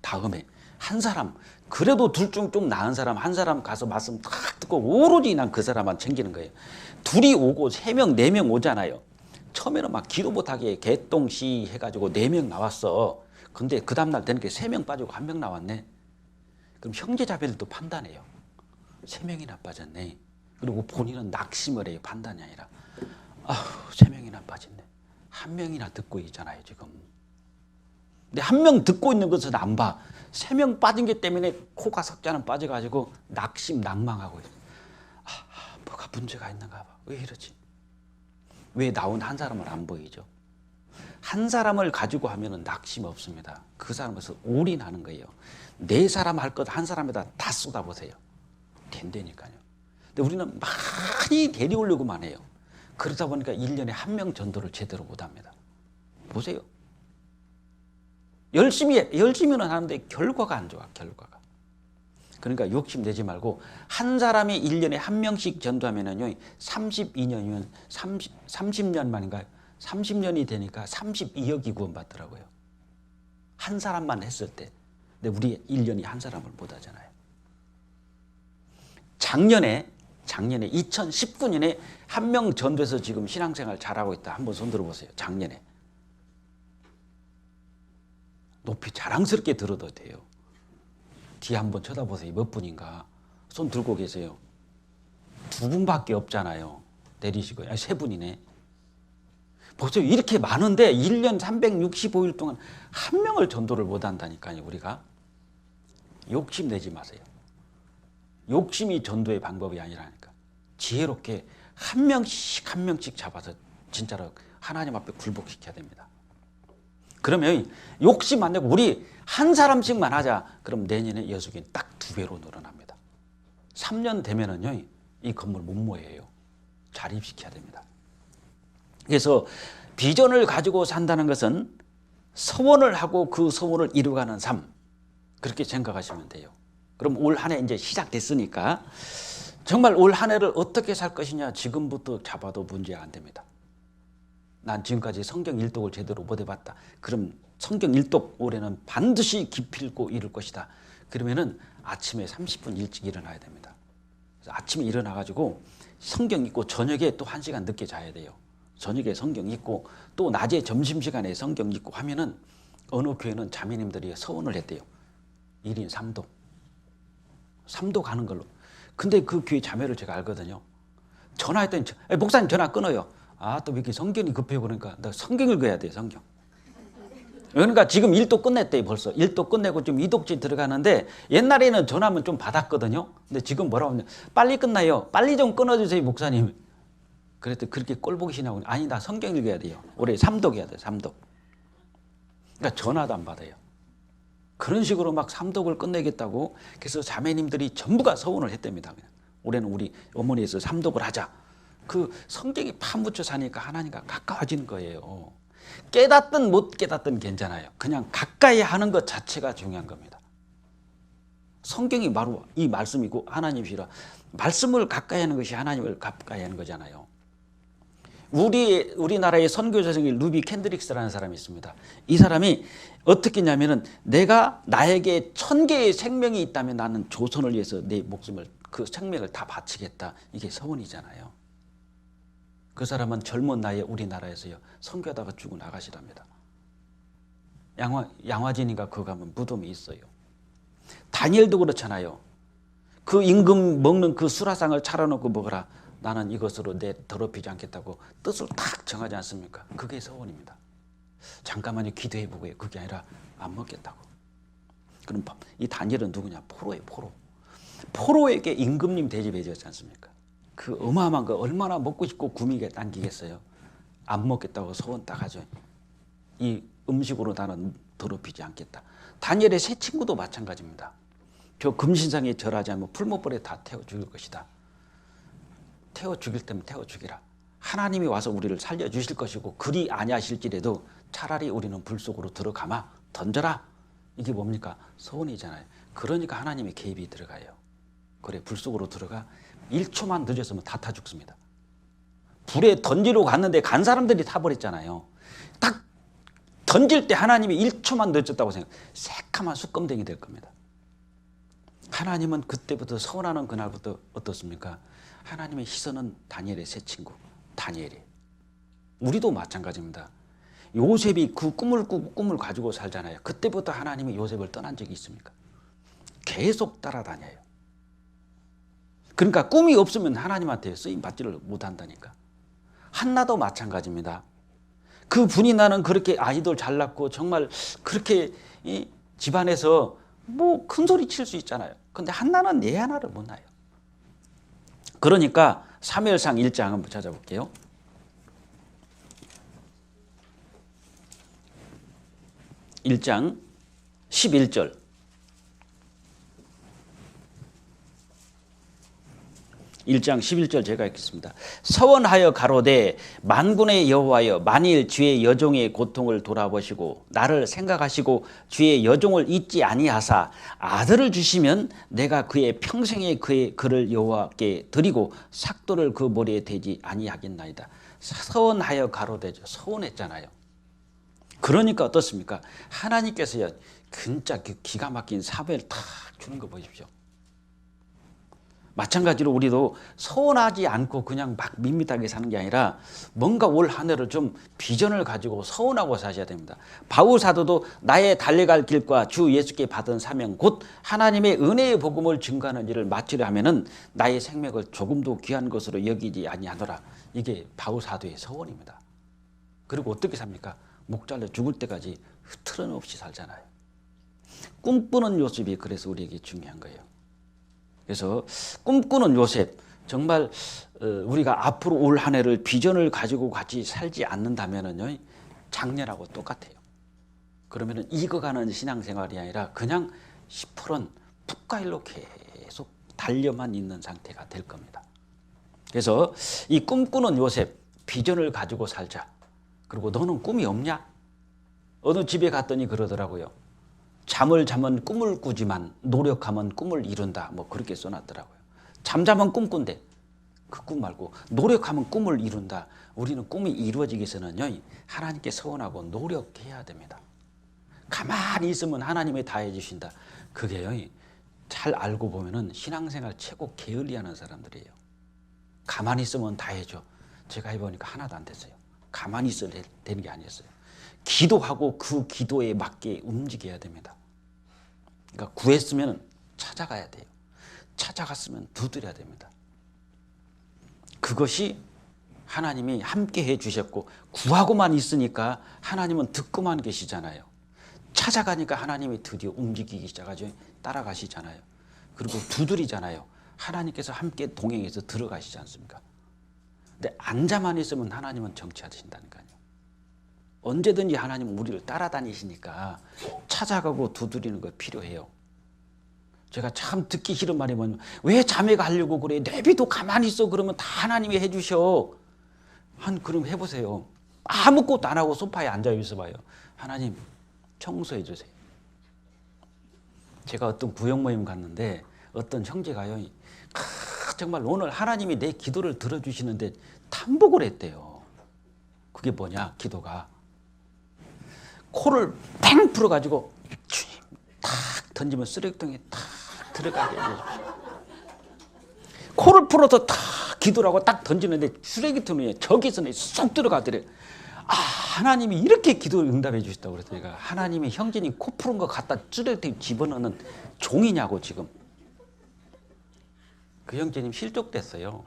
A: 다음에 한 사람 그래도 둘 중 좀 나은 사람 한 사람 가서 말씀 탁 듣고 오로지 난 그 사람만 챙기는 거예요. 둘이 오고 3명 4명 오잖아요. 처음에는 막 기도 못하게 개똥씨 해가지고 4명 나왔어. 근데 그 다음날 되니까 3명 빠지고 1명 나왔네. 그럼 형제자매들도 판단해요. 3명이나 빠졌네. 그리고 본인은 낙심을 해요. 판단이 아니라 3명이나 빠졌네. 1명이나 듣고 있잖아요 지금. 근데 1명 듣고 있는 것은 안 봐. 3명 빠진 게 때문에 코가 석자는 빠져가지고 낙심 낭망하고 있어. 뭐가 문제가 있는가 봐. 왜 이러지? 왜 나온 한 사람을 안 보이죠? 한 사람을 가지고 하면은 낙심 없습니다. 그 사람에서 올인하는 거예요. 4사람 할 것 한 사람에다 다 쏟아보세요. 된다니까요. 근데 우리는 많이 데려오려고만 해요. 그러다 보니까 1년에 1명 전도를 제대로 못합니다. 보세요. 열심히는 하는데 결과가 안 좋아. 결과가. 그러니까 욕심내지 말고 한 사람이 1년에 1명씩 전도하면은요 32년이면 30년 만인가요? 30년이 되니까 32억이 구원받더라고요. 한 사람만 했을 때. 근데 우리 1년이 한 사람을 못 하잖아요. 작년에 2019년에 1명 전도해서 지금 신앙생활 잘하고 있다. 한번 손 들어보세요. 작년에. 높이 자랑스럽게 들어도 돼요. 뒤에 한번 쳐다보세요. 몇 분인가? 손 들고 계세요. 두 분밖에 없잖아요. 내리시고. 아니, 세 분이네. 보세요. 이렇게 많은데 1년 365일 동안 한 명을 전도를 못 한다니까요. 우리가. 욕심내지 마세요. 욕심이 전도의 방법이 아니라니까. 지혜롭게 한 명씩 한 명씩 잡아서 진짜로 하나님 앞에 굴복시켜야 됩니다. 그러면 욕심 안 내고 우리 한 사람씩만 하자. 그럼 내년에 여수긴 딱 2배로 늘어납니다. 3년 되면은요, 이 건물 못 모여요. 자립시켜야 됩니다. 그래서 비전을 가지고 산다는 것은 소원을 하고 그 소원을 이루어가는 삶, 그렇게 생각하시면 돼요. 그럼 올 한 해 이제 시작됐으니까 정말 올 한 해를 어떻게 살 것이냐 지금부터 잡아도 문제 안 됩니다. 난 지금까지 성경 일독을 제대로 못 해봤다. 그럼 성경 일독 올해는 반드시 깊이 읽고 이룰 것이다. 그러면은 아침에 30분 일찍 일어나야 됩니다. 그래서 아침에 일어나가지고 성경 읽고 저녁에 또 1시간 늦게 자야 돼요. 저녁에 성경 읽고 또 낮에 점심시간에 성경 읽고 하면은 어느 교회는 자매님들이 서원을 했대요. 1인 3도. 3도 가는 걸로. 근데 그 교회 자매를 제가 알거든요. 전화했더니 목사님 전화 끊어요. 아, 또 왜 이렇게 성경이 급해요? 그러니까 나 성경 읽어야 돼요. 성경. 그러니까 지금 1도 끝냈대요. 벌써 1도 끝내고 좀 2독째 들어가는데 옛날에는 전화하면 좀 받았거든요. 근데 지금 뭐라고 하냐, 빨리 끝나요. 빨리 좀 끊어주세요 목사님. 그랬더니 그렇게 꼴보기 싫냐고. 아니 나 성경 읽어야 돼요. 올해 3독 해야 돼요. 3독. 그러니까 전화도 안 받아요. 그런 식으로 막 3독을 끝내겠다고. 그래서 자매님들이 전부가 서원을 했답니다. 올해는 우리 어머니에서 3독을 하자. 그 성경이 파묻혀 사니까 하나님과 가까워지는 거예요. 깨닫든 못 깨닫든 괜찮아요. 그냥 가까이 하는 것 자체가 중요한 겁니다. 성경이 바로 이 말씀이고 하나님이시라. 말씀을 가까이 하는 것이 하나님을 가까이 하는 거잖아요. 우리나라의 선교사생이 루비 캔드릭스라는 사람이 있습니다. 이 사람이 어떻게 했냐면은 내가 나에게 1000개의 생명이 있다면 나는 조선을 위해서 내 목숨을 그 생명을 다 바치겠다. 이게 서원이잖아요. 그 사람은 젊은 나이에 우리나라에서요 선교하다가 죽어 나가시랍니다. 양화진인가 그거 가면 무덤이 있어요. 다니엘도 그렇잖아요. 그 임금 먹는 그 수라상을 차려놓고 먹어라. 나는 이것으로 내 더럽히지 않겠다고 뜻을 탁 정하지 않습니까? 그게 서원입니다. 잠깐만요 기도해보고요. 그게 아니라 안 먹겠다고. 그럼 이 다니엘은 누구냐? 포로예요. 포로에게 임금님 대접해 주지 않습니까? 그 어마어마한 거 얼마나 먹고 싶고 구미가 당기겠어요. 안 먹겠다고 소원 딱 하죠. 이 음식으로 나는 더럽히지 않겠다. 다니엘의 세 친구도 마찬가지입니다. 저 금신상에 절하지 않으면 풀못벌에 다 태워 죽일 것이다. 태워 죽일 때면 태워 죽이라. 하나님이 와서 우리를 살려주실 것이고 그리 아니하실지라도 차라리 우리는 불 속으로 들어가마 던져라. 이게 뭡니까? 소원이잖아요. 그러니까 하나님의 개입이 들어가요. 그래 불 속으로 들어가 1초만 늦었으면 다 타 죽습니다. 불에 던지러 갔는데 간 사람들이 타버렸잖아요. 딱 던질 때 하나님이 1초만 늦었다고 생각. 새카만 숯검댕이 될 겁니다. 하나님은 그때부터 서원하는 그날부터 어떻습니까? 하나님의 시선은 다니엘의 세 친구 다니엘이. 우리도 마찬가지입니다. 요셉이 그 꿈을 가지고 살잖아요. 그때부터 하나님이 요셉을 떠난 적이 있습니까? 계속 따라다녀요. 그러니까 꿈이 없으면 하나님한테 쓰임 받지를 못한다니까. 한나도 마찬가지입니다. 그 분이 나는 그렇게 아이돌 잘 낳고 정말 그렇게 집안에서 뭐 큰 소리 칠 수 있잖아요. 근데 한나는 애 하나를 못 낳아요. 그러니까 사무엘상 1장 한번 찾아볼게요. 1장 11절. 1장 11절 제가 읽겠습니다. 서원하여 가로되 만군의 여호와여 만일 주의 여종의 고통을 돌아보시고 나를 생각하시고 주의 여종을 잊지 아니하사 아들을 주시면 내가 그의 평생에 그를 여호와께 드리고 삭도를 그 머리에 대지 아니하겠나이다. 서원하여 가로되죠. 서원했잖아요. 그러니까 어떻습니까? 하나님께서요 진짜 그 기가 막힌 사회를 탁 주는 거 보십시오. 마찬가지로 우리도 서운하지 않고 그냥 막 밋밋하게 사는 게 아니라 뭔가 올 한 해를 좀 비전을 가지고 서운하고 사셔야 됩니다. 바울 사도도 나의 달려갈 길과 주 예수께 받은 사명 곧 하나님의 은혜의 복음을 증거하는 일을 마치려 하면은 나의 생명을 조금도 귀한 것으로 여기지 아니하노라. 이게 바울 사도의 서원입니다. 그리고 어떻게 삽니까? 목 잘려 죽을 때까지 틀은 없이 살잖아요. 꿈꾸는 요셉이 그래서 우리에게 중요한 거예요. 그래서 꿈꾸는 요셉, 정말 우리가 앞으로 올 한 해를 비전을 가지고 같이 살지 않는다면은요, 작년하고 똑같아요. 그러면은 익어가는 신앙생활이 아니라 그냥 10%는 풋가일로 계속 달려만 있는 상태가 될 겁니다. 그래서 이 꿈꾸는 요셉, 비전을 가지고 살자. 그리고 너는 꿈이 없냐? 어느 집에 갔더니 그러더라고요. 잠을 자면 꿈을 꾸지만 노력하면 꿈을 이룬다. 뭐 그렇게 써놨더라고요. 잠자면 꿈꾼대. 그 꿈 말고 노력하면 꿈을 이룬다. 우리는 꿈이 이루어지기 위해서는요, 하나님께 서원하고 노력해야 됩니다. 가만히 있으면 하나님이 다 해주신다. 그게요, 잘 알고 보면은 신앙생활 최고 게을리하는 사람들이에요. 가만히 있으면 다 해줘. 제가 해보니까 하나도 안 됐어요. 가만히 있어야 되는 게 아니었어요. 기도하고 그 기도에 맞게 움직여야 됩니다. 그러니까 구했으면 찾아가야 돼요. 찾아갔으면 두드려야 됩니다. 그것이 하나님이 함께 해 주셨고, 구하고만 있으니까 하나님은 듣고만 계시잖아요. 찾아가니까 하나님이 드디어 움직이기 시작하죠. 따라가시잖아요. 그리고 두드리잖아요. 하나님께서 함께 동행해서 들어가시지 않습니까? 근데 앉아만 있으면 하나님은 정치하신다니까요. 언제든지 하나님은 우리를 따라다니시니까 찾아가고 두드리는 거 필요해요. 제가 참 듣기 싫은 말이 뭐냐면, 왜 자매가 하려고 그래? 내비도 가만히 있어. 그러면 다 하나님이 해주셔. 그럼 해보세요. 아무것도 안 하고 소파에 앉아 있어 봐요. 하나님 청소해 주세요. 제가 어떤 구역 모임 갔는데 어떤 형제가요, 정말 오늘 하나님이 내 기도를 들어주시는데 탐복을 했대요. 그게 뭐냐? 기도가 코를 팽 풀어가지고 주님 탁 던지면 쓰레기통에 탁 들어가게 해주십시오. 코를 풀어서 탁 기도를 하고 딱 던지는데 쓰레기통에 저기서 쏙 들어가더래. 하나님이 이렇게 기도를 응답해 주셨다고 그랬더니, 하나님이 형제님 코 푸른 거 갖다 쓰레기통에 집어넣는 종이냐고. 지금 그 형제님 실족됐어요.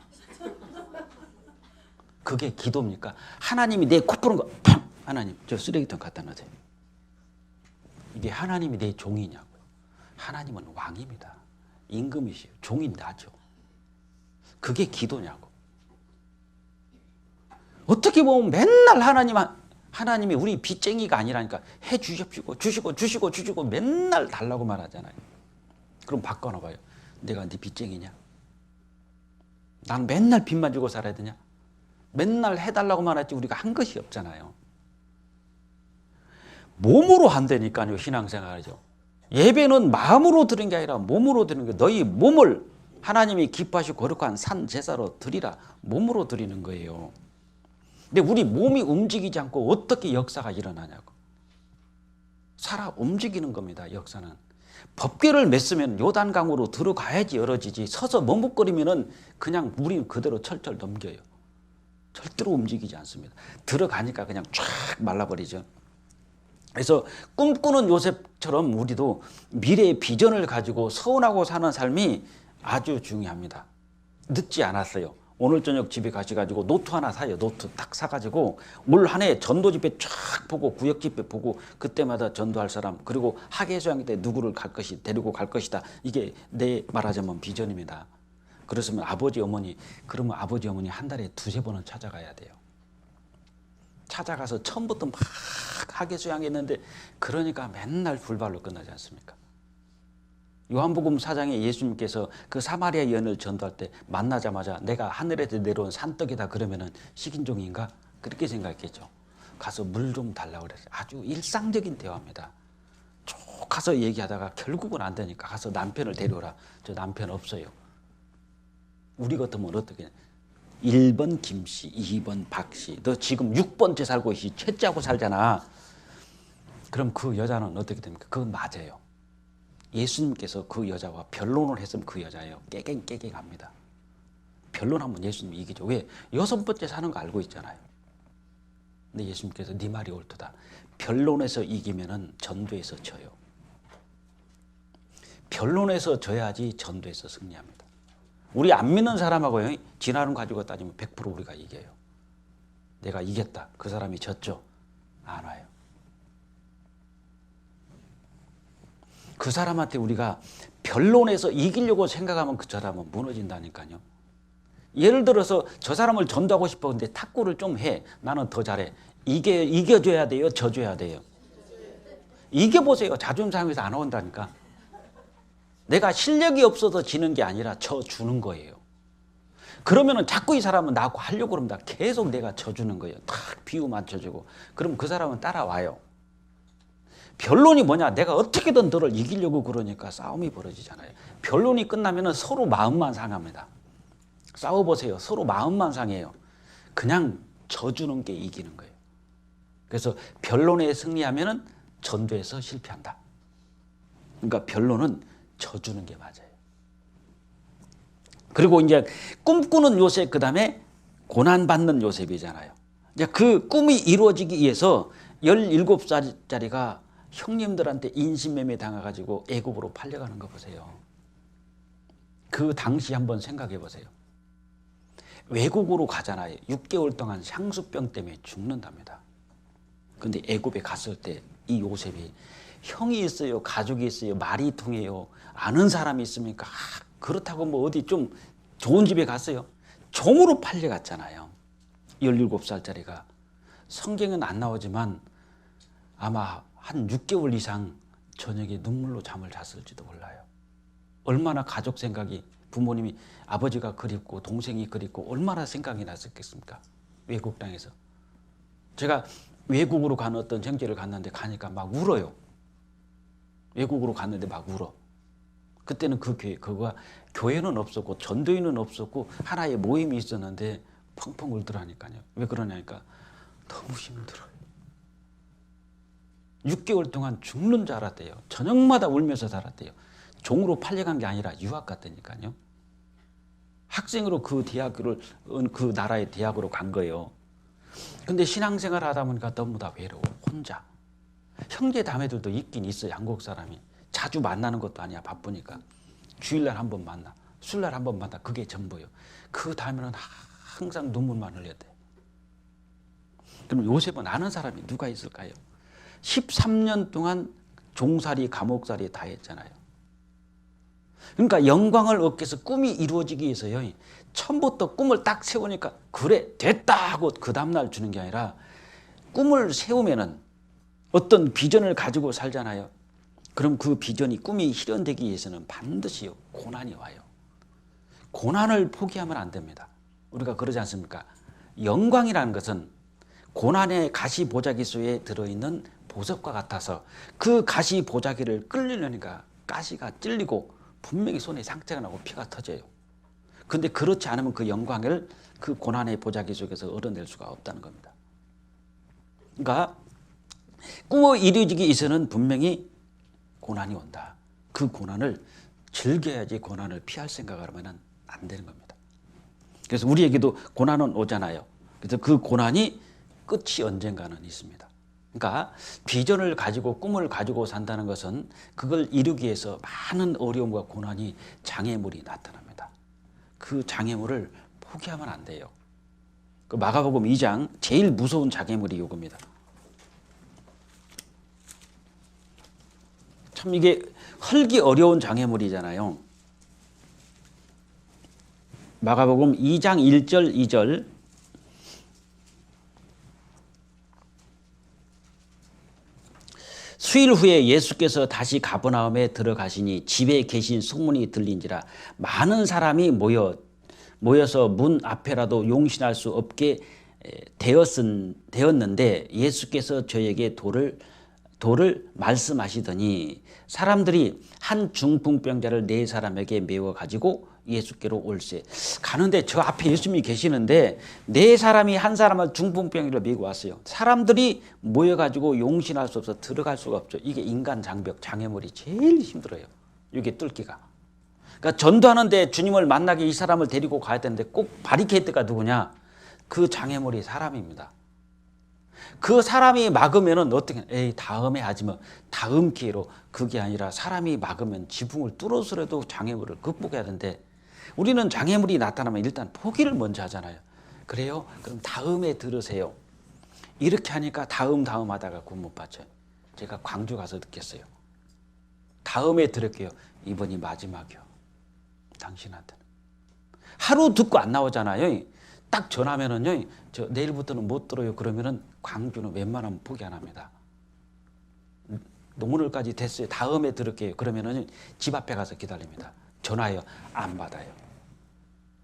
A: 그게 기도입니까? 하나님이 내 코 푸른 거 팡! 하나님 저 쓰레기통 갖다 넣으세요. 이게 하나님이 내 종이냐고요. 하나님은 왕입니다. 임금이시요. 종이 나죠. 그게 기도냐고. 어떻게 보면 맨날 하나님이 우리 빚쟁이가 아니라니까 해 주시고 맨날 달라고 말하잖아요. 그럼 바꿔놔봐요. 내가 네 빚쟁이냐? 난 맨날 빚만 주고 살아야 되냐? 맨날 해달라고 말하지 우리가 한 것이 없잖아요. 몸으로 한다니까요. 신앙생활이죠. 예배는 마음으로 드리는 게 아니라 몸으로 드리는 게, 너희 몸을 하나님이 기뻐하시고 거룩한 산 제사로 드리라. 몸으로 드리는 거예요. 근데 우리 몸이 움직이지 않고 어떻게 역사가 일어나냐고. 살아 움직이는 겁니다. 역사는. 법궤를 맸으면 요단강으로 들어가야지 열어지지, 서서 머뭇거리면은 그냥 우리는 그대로 철철 넘겨요. 절대로 움직이지 않습니다. 들어가니까 그냥 쫙 말라버리죠. 그래서 꿈꾸는 요셉처럼 우리도 미래의 비전을 가지고 서운하고 사는 삶이 아주 중요합니다. 늦지 않았어요. 오늘 저녁 집에 가셔가지고 노트 하나 사요. 노트 딱 사가지고 올 한 해 전도 집회 쫙 보고, 구역 집회 보고, 그때마다 전도할 사람, 그리고 학예수양 때 누구를 데리고 갈 것이다. 이게 내 말하자면 비전입니다. 그러면 아버지 어머니 한 달에 2-3번은 찾아가야 돼요. 찾아가서 처음부터 막 학예수양 했는데, 그러니까 맨날 불발로 끝나지 않습니까? 요한복음 4장에 예수님께서 그 사마리아 여인을 전도할 때 만나자마자 내가 하늘에서 내려온 산떡이다 그러면은 식인종인가? 그렇게 생각했겠죠. 가서 물 좀 달라고 그랬어요. 아주 일상적인 대화입니다. 쭉 가서 얘기하다가 결국은 안 되니까 가서 남편을 데려오라. 저 남편 없어요. 우리 같으면 어떻게, 1번 김씨, 2번 박씨, 너 지금 6번째 살고 있지, 셋째하고 살잖아. 그럼 그 여자는 어떻게 됩니까? 그건 맞아요. 예수님께서 그 여자와 변론을 했으면 그 여자예요. 깨갱합니다. 변론하면 예수님이 이기죠. 왜? 6번째 사는 거 알고 있잖아요. 근데 예수님께서 네 말이 옳도다. 변론에서 이기면은 전도에서 져요. 변론에서 져야지 전도에서 승리합니다. 우리 안 믿는 사람하고요, 진화론 가지고 따지면 100% 우리가 이겨요. 내가 이겼다. 그 사람이 졌죠? 안 와요. 그 사람한테 우리가 변론에서 이기려고 생각하면 그 사람은 무너진다니까요. 예를 들어서 저 사람을 전도하고 싶어. 근데 탁구를 좀 해. 나는 더 잘해. 이겨줘야 돼요? 져줘야 돼요? 이겨보세요. 자존심 상해서 안 온다니까. 내가 실력이 없어서 지는 게 아니라 져주는 거예요. 그러면은 자꾸 이 사람은 나하고 하려고 그럽니다. 계속 내가 져주는 거예요. 탁 비유 맞춰주고. 그럼 그 사람은 따라와요. 변론이 뭐냐? 내가 어떻게든 너를 이기려고 그러니까 싸움이 벌어지잖아요. 변론이 끝나면은 서로 마음만 상합니다. 싸워보세요. 서로 마음만 상해요. 그냥 져주는 게 이기는 거예요. 그래서 변론에 승리하면은 전도에서 실패한다. 그러니까 변론은 져주는 게 맞아요. 그리고 이제 꿈꾸는 요셉, 그 다음에 고난받는 요셉이잖아요. 이제 그 꿈이 이루어지기 위해서 17살짜리가 형님들한테 인신매매 당해가지고 애국으로 팔려가는 거 보세요. 그 당시 한번 생각해 보세요. 외국으로 가잖아요. 6개월 동안 향수병 때문에 죽는답니다. 근데 애굽에 갔을 때 이 요셉이 형이 있어요, 가족이 있어요, 말이 통해요, 아는 사람이 있습니까? 그렇다고 뭐 어디 좀 좋은 집에 갔어요. 종으로 팔려갔잖아요. 17살짜리가. 성경은 안 나오지만 아마 한 6개월 이상 저녁에 눈물로 잠을 잤을지도 몰라요. 얼마나 가족 생각이, 부모님이, 아버지가 그립고 동생이 그립고 얼마나 생각이 났었겠습니까? 외국 땅에서. 제가 외국으로 가는 어떤 형제를 갔는데 가니까 막 울어요. 외국으로 갔는데 막 울어. 그때는 그 교회, 그거가 교회는 없었고 전도인은 없었고 하나의 모임이 있었는데 펑펑 울더라니까요. 왜 그러냐니까 너무 힘들어요. 6개월 동안 죽는 줄 알았대요. 저녁마다 울면서 살았대요. 종으로 팔려간 게 아니라 유학 갔다니까요. 학생으로 그 대학을, 그 나라의 대학으로 간 거예요. 근데 신앙생활 하다 보니까 너무 다 외로워. 혼자. 형제 자매들도 있긴 있어요. 한국 사람이. 자주 만나는 것도 아니야. 바쁘니까. 주일날 한 번 만나. 술날 한 번 만나. 그게 전부예요. 그 다음에는 항상 눈물만 흘렸대. 그럼 요셉은 아는 사람이 누가 있을까요? 13년 동안 종살이, 감옥살이 다 했잖아요. 그러니까 영광을 얻기 위해서, 꿈이 이루어지기 위해서요, 처음부터 꿈을 딱 세우니까 그래 됐다 하고 그 다음날 주는 게 아니라 꿈을 세우면은 어떤 비전을 가지고 살잖아요. 그럼 그 비전이, 꿈이 실현되기 위해서는 반드시 고난이 와요. 고난을 포기하면 안 됩니다. 우리가 그러지 않습니까? 영광이라는 것은 고난의 가시보자기 속에 들어있는 보석과 같아서 그 가시보자기를 끌리려니까 가시가 찔리고 분명히 손에 상처가 나고 피가 터져요. 근데 그렇지 않으면 그 영광을 그 고난의 보자기 속에서 얻어낼 수가 없다는 겁니다. 그러니까 꿈을 이루어지기 위해서는 분명히 고난이 온다. 그 고난을 즐겨야지 고난을 피할 생각을 하면 안 되는 겁니다. 그래서 우리에게도 고난은 오잖아요. 그래서 그 고난이 끝이 언젠가는 있습니다. 그러니까 비전을 가지고 꿈을 가지고 산다는 것은 그걸 이루기 위해서 많은 어려움과 고난이, 장애물이 나타납니다. 그 장애물을 포기하면 안 돼요. 그 마가복음 2장 제일 무서운 장애물이 이겁니다. 참 이게 헐기 어려운 장애물이잖아요. 마가복음 2장 1절 2절 수일 후에 예수께서 다시 가버나움에 들어가시니 집에 계신 소문이 들린지라 많은 사람이 모여서 문 앞에라도 용신할 수 없게 되었는데 예수께서 저에게 돌을 말씀하시더니 사람들이 한 중풍병자를 4사람에게 메워 가지고 예수께로 올세. 가는데 저 앞에 예수님이 계시는데 4사람이 한 사람을 중풍병자를 메고 왔어요. 사람들이 모여가지고 용신할 수 없어 들어갈 수가 없죠. 이게 인간 장벽, 장애물이 제일 힘들어요. 이게 뚫기가. 그러니까 전도하는데 주님을 만나기 이 사람을 데리고 가야 되는데 꼭 바리케이트가 누구냐? 그 장애물이 사람입니다. 그 사람이 막으면은 어떻게, 에이, 다음에 하지 뭐, 다음 기회로. 그게 아니라 사람이 막으면 지붕을 뚫어서라도 장애물을 극복해야 되는데 우리는 장애물이 나타나면 일단 포기를 먼저 하잖아요. 그래요? 그럼 다음에 들으세요. 이렇게 하니까 다음 하다가 구원 못 받쳐요. 제가 광주 가서 느꼈어요. 다음에 들을게요. 이번이 마지막이요. 당신한테는. 하루 듣고 안 나오잖아요. 딱 전하면은요, 저 내일부터는 못 들어요. 그러면은 광주는 웬만하면 포기 안 합니다. 오늘까지 됐어요. 다음에 들을게요. 그러면은 집 앞에 가서 기다립니다. 전화해요. 안 받아요.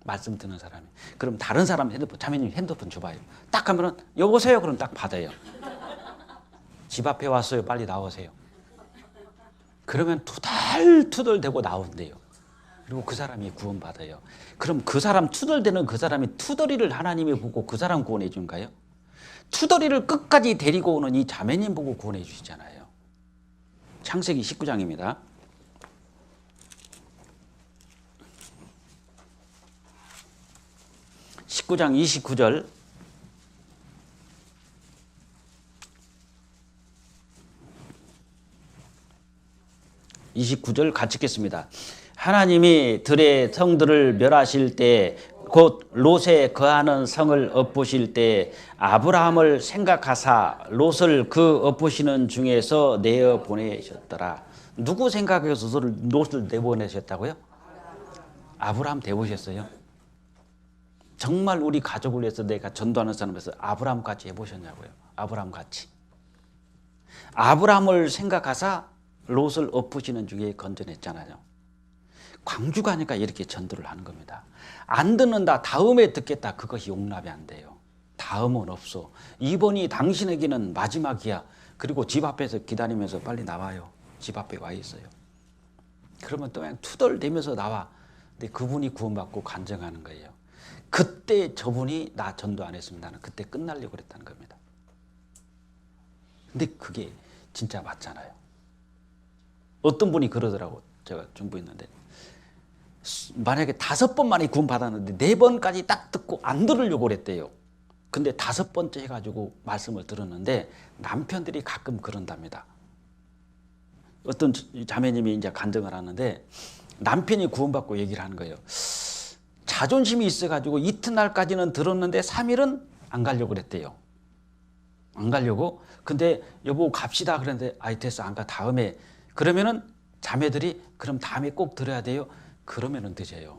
A: 말씀 듣는 사람이. 그럼 다른 사람 핸드폰, 자매님 핸드폰 줘봐요. 딱 하면은 여보세요. 그럼 딱 받아요. 집 앞에 왔어요. 빨리 나오세요. 그러면 투덜투덜 대고 나온대요. 그리고 그 사람이 구원받아요. 그럼 그 사람 투덜대는 그 사람이 투덜이를 하나님이 보고 그 사람 구원해 준가요? 투덜이를 끝까지 데리고 오는 이 자매님 보고 구원해 주시잖아요. 창세기 19장입니다. (19장) 29절. (29절) 같이 읽겠습니다. 하나님이 들의 성들을 멸하실 때 곧 롯에 거하는 성을 엎으실 때 아브라함을 생각하사 롯을 그 엎으시는 중에서 내어 보내셨더라. 누구 생각해서 롯을 내보내셨다고요? 아브라함 대보셨어요? 정말 우리 가족을 위해서 내가 전도하는 사람에서 아브라함 같이 해보셨냐고요? 아브라함 같이. 아브라함을 생각하사 롯을 엎으시는 중에 건져냈잖아요. 광주 가니까 이렇게 전도를 하는 겁니다. 안 듣는다, 다음에 듣겠다, 그것이 용납이 안 돼요. 다음은 없어. 이번이 당신에게는 마지막이야. 그리고 집 앞에서 기다리면서 빨리 나와요. 집 앞에 와 있어요. 그러면 또 그냥 투덜대면서 나와. 근데 그분이 구원받고 간증하는 거예요. 그때 저분이 나 전도 안 했으면 나는 그때 끝나려고 그랬다는 겁니다. 근데 그게 진짜 맞잖아요. 어떤 분이 그러더라고. 제가 중부했는데 만약에 5번 만에 구원 받았는데 4번까지 딱 듣고 안 들으려고 그랬대요. 근데 5번째 해가지고 말씀을 들었는데 남편들이 가끔 그런답니다. 어떤 자매님이 이제 간증을 하는데 남편이 구원받고 얘기를 하는 거예요. 자존심이 있어가지고 이튿날까지는 들었는데 3일은 안 가려고 그랬대요. 안 가려고. 근데 여보 갑시다 그랬는데 아이 됐어 안 가 다음에. 그러면은 자매들이 그럼 다음에 꼭 들어야 돼요. 그러면은 늦어요.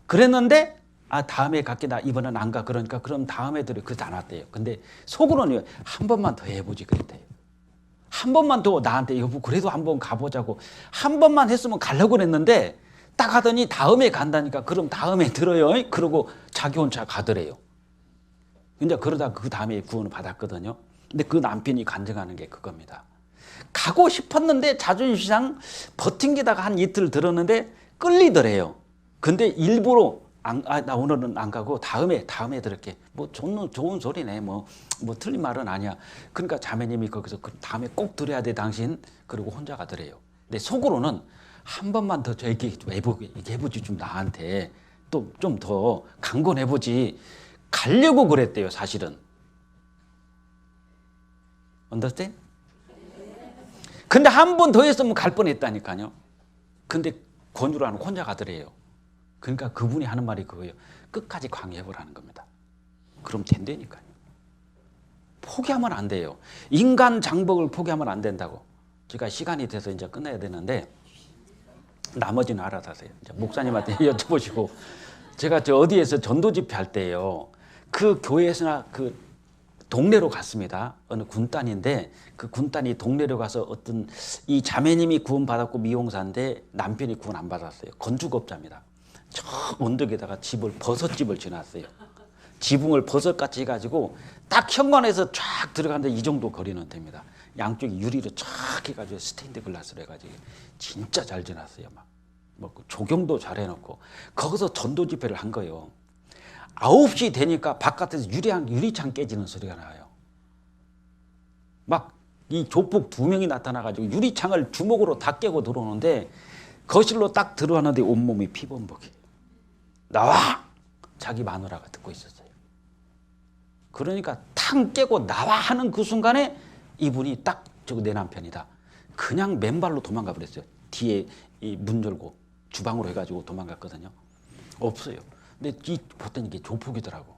A: 그랬는데 다음에 갈게 나 이번엔 안 가. 그러니까 그럼 다음에 들어. 그래서 안 왔대요. 근데 속으로는 한 번만 더 해보지 그랬대요. 한 번만 더 나한테 여보 그래도 한번 가보자고. 한 번만 했으면 가려고 그랬는데 딱 하더니 다음에 간다니까. 그럼 다음에 들어요. 그러고 자기 혼자 가더래요. 근데 그러다 그 다음에 구원을 받았거든요. 근데 그 남편이 간증하는 게 그겁니다. 가고 싶었는데 자존심상 버틴 게다가 한 이틀 들었는데 끌리더래요. 근데 일부러 나 오늘은 안 가고 다음에 들을게. 뭐 좋은 소리네. 뭐 틀린 말은 아니야. 그러니까 자매님이 거기서 다음에 꼭 들어야 돼 당신. 그리고 혼자 가더래요. 근데 속으로는 한 번만 더 저에게 얘기해보지 좀 나한테 또 좀 더 강권해보지. 가려고 그랬대요 사실은. 언더스탠? 근데 한 번 더 했으면 갈 뻔했다니까요. 근데 권유라는 혼자 가더래요. 그러니까 그분이 하는 말이 그거예요. 끝까지 강해보라는 겁니다. 그럼 된다니까요. 포기하면 안 돼요. 인간 장복을 포기하면 안 된다고. 제가 시간이 돼서 이제 끝내야 되는데 나머지는 알아서 하세요. 이제 목사님한테 여쭤보시고. 제가 어디에서 전도 집회 할 때예요. 그 교회에서나 그 동네로 갔습니다. 어느 군단인데 그 군단이 동네로 가서 어떤 이 자매님이 구원받았고 미용사인데 남편이 구원 안 받았어요. 건축업자입니다. 저 언덕에다가 버섯집을 지났어요. 지붕을 버섯같이 해가지고 딱 현관에서 쫙 들어가는데 이 정도 거리는 됩니다. 양쪽이 유리로 쫙 해가지고 스테인드 글라스로 해가지고 진짜 잘 지났어요. 뭐 조경도 잘 해놓고 거기서 전도 집회를 한 거예요. 9시 되니까 바깥에서 유리창 깨지는 소리가 나요. 막 이 조폭 2명이 나타나가지고 유리창을 주먹으로 다 깨고 들어오는데 거실로 딱 들어왔는데 온몸이 피범벅이에요. 나와! 자기 마누라가 듣고 있었어요. 그러니까 탕 깨고 나와 하는 그 순간에 이분이 딱 저거 내 남편이다. 그냥 맨발로 도망가 버렸어요. 뒤에 이 문 열고 주방으로 해가지고 도망갔거든요. 없어요. 근데 봤더니 이게 조폭이더라고.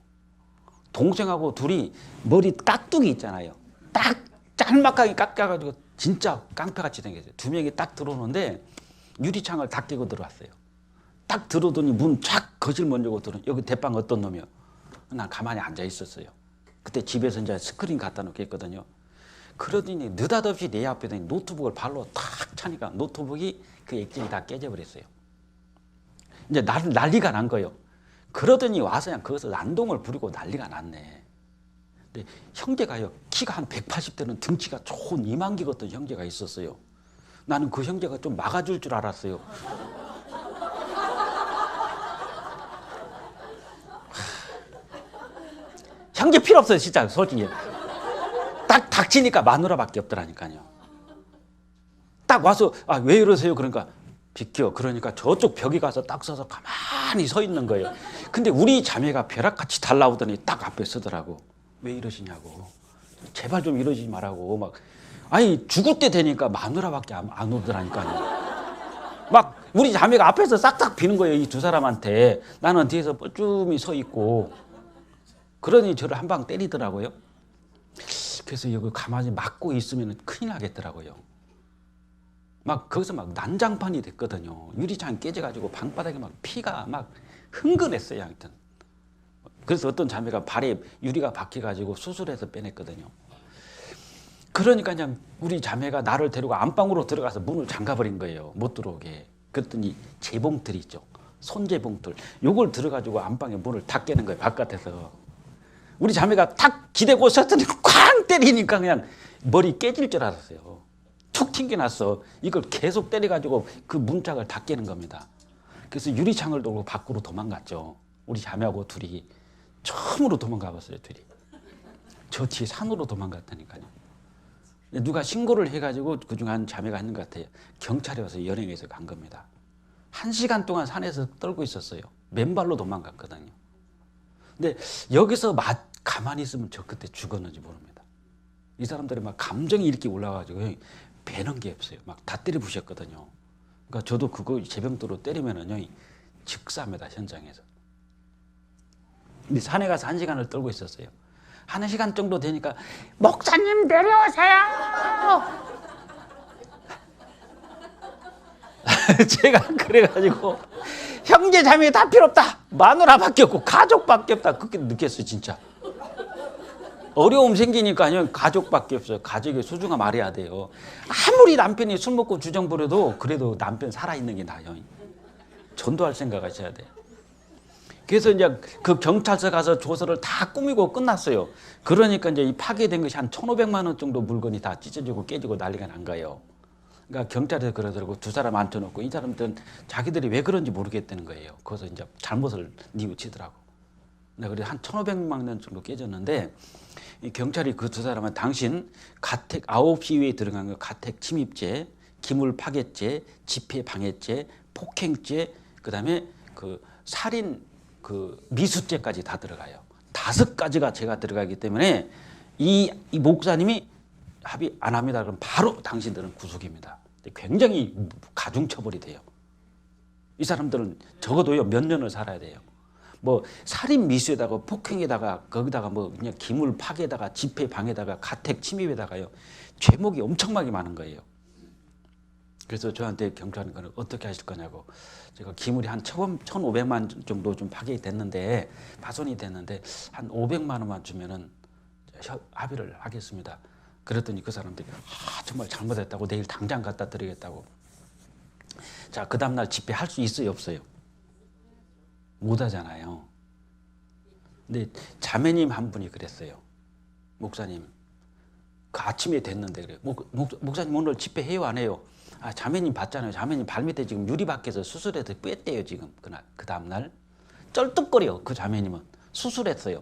A: 동생하고 둘이 머리 깍두기 있잖아요. 딱 짤막하게 깎아가지고 진짜 깡패같이 생겼어요. 2명이 딱 들어오는데 유리창을 다 깨고 들어왔어요. 딱 들어오더니 문 촥 거실 문 열고 들어. 여기 대빵 어떤 놈이요? 난 가만히 앉아 있었어요. 그때 집에서 이제 스크린 갖다 놓게 했거든요. 그러더니 느닷없이 내 앞에다 노트북을 발로 탁 차니까 노트북이 그 액정이 다 깨져버렸어요. 이제 난리가 난 거예요. 그러더니 와서 그냥 거기서 난동을 부리고 난리가 났네. 근데 형제가요, 키가 한 180대는 등치가 좋은 이만기 같은 형제가 있었어요. 나는 그 형제가 좀 막아줄 줄 알았어요. 형제 필요 없어요, 진짜 솔직히. 딱 닥치니까 마누라밖에 없더라니까요. 딱 와서 왜 이러세요? 그러니까 비켜. 그러니까 저쪽 벽에 가서 딱 서서 가만히 서 있는 거예요. 근데 우리 자매가 벼락같이 달라오더니 딱 앞에 서더라고. 왜 이러시냐고. 제발 좀 이러지 말라고. 막 아니 죽을 때 되니까 마누라밖에 안 오더라니까요. 막 우리 자매가 앞에서 싹싹 비는 거예요. 이 2사람한테. 나는 뒤에서 뻘쭘히 서 있고. 그러니 저를 한 방 때리더라고요. 그래서 여기 가만히 막고 있으면 큰일 나겠더라고요. 막 거기서 막 난장판이 됐거든요. 유리창 깨져가지고 방바닥에 막 피가 막 흥건했어요. 하여튼. 그래서 어떤 자매가 발에 유리가 박혀가지고 수술해서 빼냈거든요. 그러니까 그냥 우리 자매가 나를 데리고 안방으로 들어가서 문을 잠가버린 거예요. 못 들어오게. 그랬더니 재봉틀 있죠. 손재봉틀. 요걸 들어가지고 안방에 문을 다 깨는 거예요. 바깥에서. 우리 자매가 탁 기대고 섰더니 쾅 때리니까 그냥 머리 깨질 줄 알았어요. 툭 튕겨났어. 이걸 계속 때려가지고 그 문짝을 다 깨는 겁니다. 그래서 유리창을 돌고 밖으로 도망갔죠. 우리 자매하고 둘이 처음으로 도망가 봤어요. 둘이. 저 뒤에 산으로 도망갔다니까요. 누가 신고를 해가지고 그중 한 자매가 있는 것 같아요. 경찰에 와서 연행해서 간 겁니다. 1시간 동안 산에서 떨고 있었어요. 맨발로 도망갔거든요. 근데 여기서 가만히 있으면 저 그때 죽었는지 모릅니다. 이 사람들이 막 감정이 이렇게 올라가지고 배는 게 없어요. 막 다 때려 부셨거든요. 그러니까 저도 그거 제병도로 때리면은요 즉사입니다. 현장에서. 근데 산에 가서 1시간을 떨고 있었어요. 1시간 정도 되니까 목사님 내려오세요. 제가 그래가지고 형제 자매 다 필요 없다. 마누라밖에 없고 가족밖에 없다. 그렇게 느꼈어요. 진짜. 어려움 생기니까요. 가족밖에 없어요. 가족의 소중함 알아야 돼요. 아무리 남편이 술 먹고 주정 부려도 그래도 남편 살아있는 게 나아요. 전도할 생각 하셔야 돼요. 그래서 이제 그 경찰서 가서 조서를 다 꾸미고 끝났어요. 그러니까 이제 이 파괴된 것이 한 1,500만 원 정도 물건이 다 찢어지고 깨지고 난리가 난 거예요. 그러니까 경찰에서 그러더라고. 2사람 앉혀놓고 이 사람들은 자기들이 왜 그런지 모르겠다는 거예요. 거기서 이제 잘못을 뉘우치더라고. 그래서 한 1,500만 원 정도 깨졌는데 이 경찰이 그 2사람은 당신 가택 9시 이후에 들어간 거 가택 침입죄, 기물 파괴죄, 집회 방해죄, 폭행죄, 그다음에 그 살인 그 미수죄까지 다 들어가요. 5가지가 제가 들어가기 때문에 이 목사님이 합의 안 합니다. 그럼 바로 당신들은 구속입니다. 굉장히 가중처벌이 돼요. 이 사람들은 적어도요 몇 년을 살아야 돼요. 뭐 살인 미수에다가 폭행에다가 거기다가 뭐 그냥 기물 파괴에다가 집회 방해에다가 가택 침입에다가요 죄목이 엄청 많은 거예요. 그래서 저한테 경찰은 어떻게 하실 거냐고. 제가 기물이 한 1,500만 정도 좀 파괴됐는데 파손이 됐는데 한 500만 원만 주면은 합의를 하겠습니다. 그랬더니 그 사람들이 정말 잘못했다고 내일 당장 갖다 드리겠다고. 자, 그 다음날 집회할 수 있어요, 없어요? 못 하잖아요. 근데 자매님 한 분이 그랬어요. 목사님, 그 아침에 됐는데 그래요. 목사님 오늘 집회해요, 안 해요? 자매님 봤잖아요. 자매님 발밑에 지금 유리 밖에서 수술해서 뺐대요, 지금. 그 다음날. 쩔뚝거려, 그 자매님은. 수술했어요.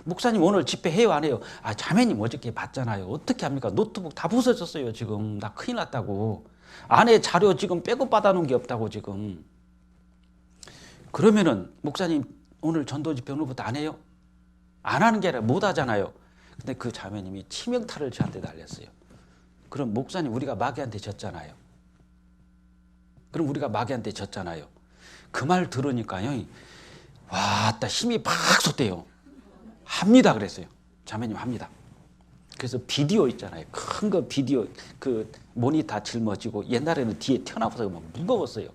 A: 목사님 오늘 집회 해요 안 해요? 아, 자매님 어저께 봤잖아요. 어떻게 합니까? 노트북 다 부서졌어요 지금. 나 큰일 났다고. 안에 자료 지금 백업 받아놓은 게 없다고 지금. 그러면은 목사님 오늘 전도 집회 오늘부터 안 해요? 안 하는 게 아니라 못 하잖아요. 근데 그 자매님이 치명타를 저한테 날렸어요. 그럼 목사님 우리가 마귀한테 졌잖아요. 그럼 우리가 마귀한테 졌잖아요. 그 말 들으니까요. 와, 딱 힘이 팍 솟대요. 합니다 그랬어요. 자매님 합니다. 그래서 비디오 있잖아요. 큰 거 비디오 그 모니터 짊어지고 옛날에는 뒤에 튀어나와서 막 무거웠어요.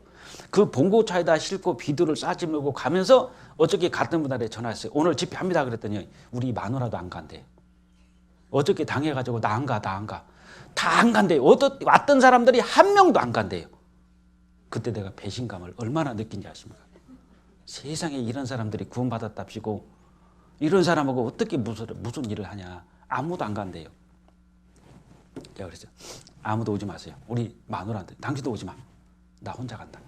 A: 그 봉고차에다 싣고 비디오를 싸집고 가면서 어저께 갔던 분한테 전화했어요. 오늘 집회합니다 그랬더니 우리 마누라도 안 간대. 어저께 당해가지고 나 안 가. 다 안 간대요. 왔던 사람들이 한 명도 안 간대요. 그때 내가 배신감을 얼마나 느낀지 아십니까? 세상에 이런 사람들이 구원받았답시고 이런 사람하고 어떻게 무슨 일을 하냐. 아무도 안 간대요. 제가 그랬어요. 아무도 오지 마세요. 우리 마누라한테 당신도 오지 마. 나 혼자 간다.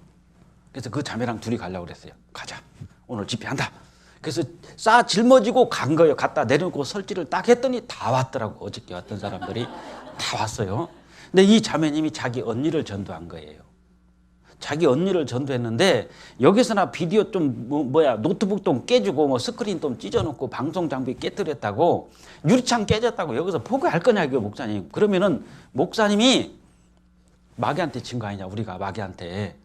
A: 그래서 그 자매랑 둘이 가려고 그랬어요. 가자. 오늘 집회한다. 그래서 싸 짊어지고 간 거예요. 갔다 내려놓고 설치를 딱 했더니 다 왔더라고. 어저께 왔던 사람들이 다 왔어요. 근데 이 자매님이 자기 언니를 전도한 거예요. 자기 언니를 전도했는데 여기서나 비디오 좀 노트북 좀 깨지고 뭐 스크린 좀 찢어놓고 방송 장비 깨뜨렸다고 유리창 깨졌다고 여기서 포기할 거냐 이거 목사님. 그러면은 목사님이 마귀한테 진 거 아니냐 우리가 마귀한테.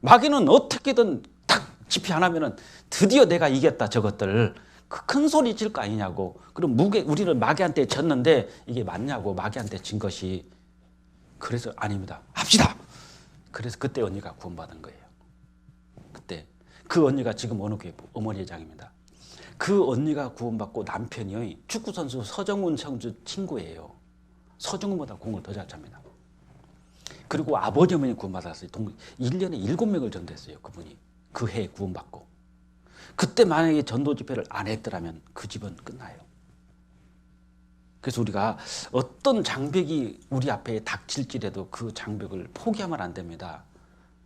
A: 마귀는 어떻게든 딱 집회 안 하면은 드디어 내가 이겼다 저것들 그 큰 소리 칠 거 아니냐고. 그럼 우리는 마귀한테 졌는데 이게 맞냐고 마귀한테 진 것이. 그래서 아닙니다. 합시다. 그래서 그때 언니가 구원받은 거예요. 그때 그 언니가 지금 어느 교회 어머니회장입니다. 그 언니가 구원받고 남편이 축구선수 서정훈 선수 친구예요. 서정훈보다 공을 더 잘 찹니다. 그리고 아버지 어머니 구원받았어요. 1년에 7명을 전도했어요. 그분이 그 해에 구원받고. 그때 만약에 전도 집회를 안 했더라면 그 집은 끝나요. 그래서 우리가 어떤 장벽이 우리 앞에 닥칠지라도 그 장벽을 포기하면 안 됩니다.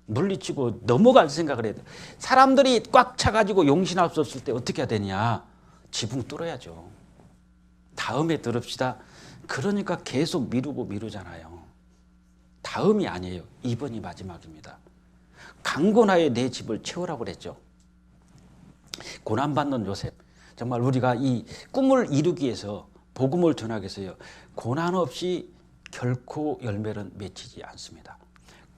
A: 물리치고 넘어갈 생각을 해야 돼요. 사람들이 꽉 차가지고 용신할 수 없을 때 어떻게 해야 되냐. 지붕 뚫어야죠. 다음에 들읍시다. 그러니까 계속 미루잖아요. 다음이 아니에요. 이번이 마지막입니다. 강고나에 내 집을 채우라고 그랬죠. 고난받는 요셉. 정말 우리가 이 꿈을 이루기 위해서 복음을 전하기 위해서요. 고난 없이 결코 열매는 맺히지 않습니다.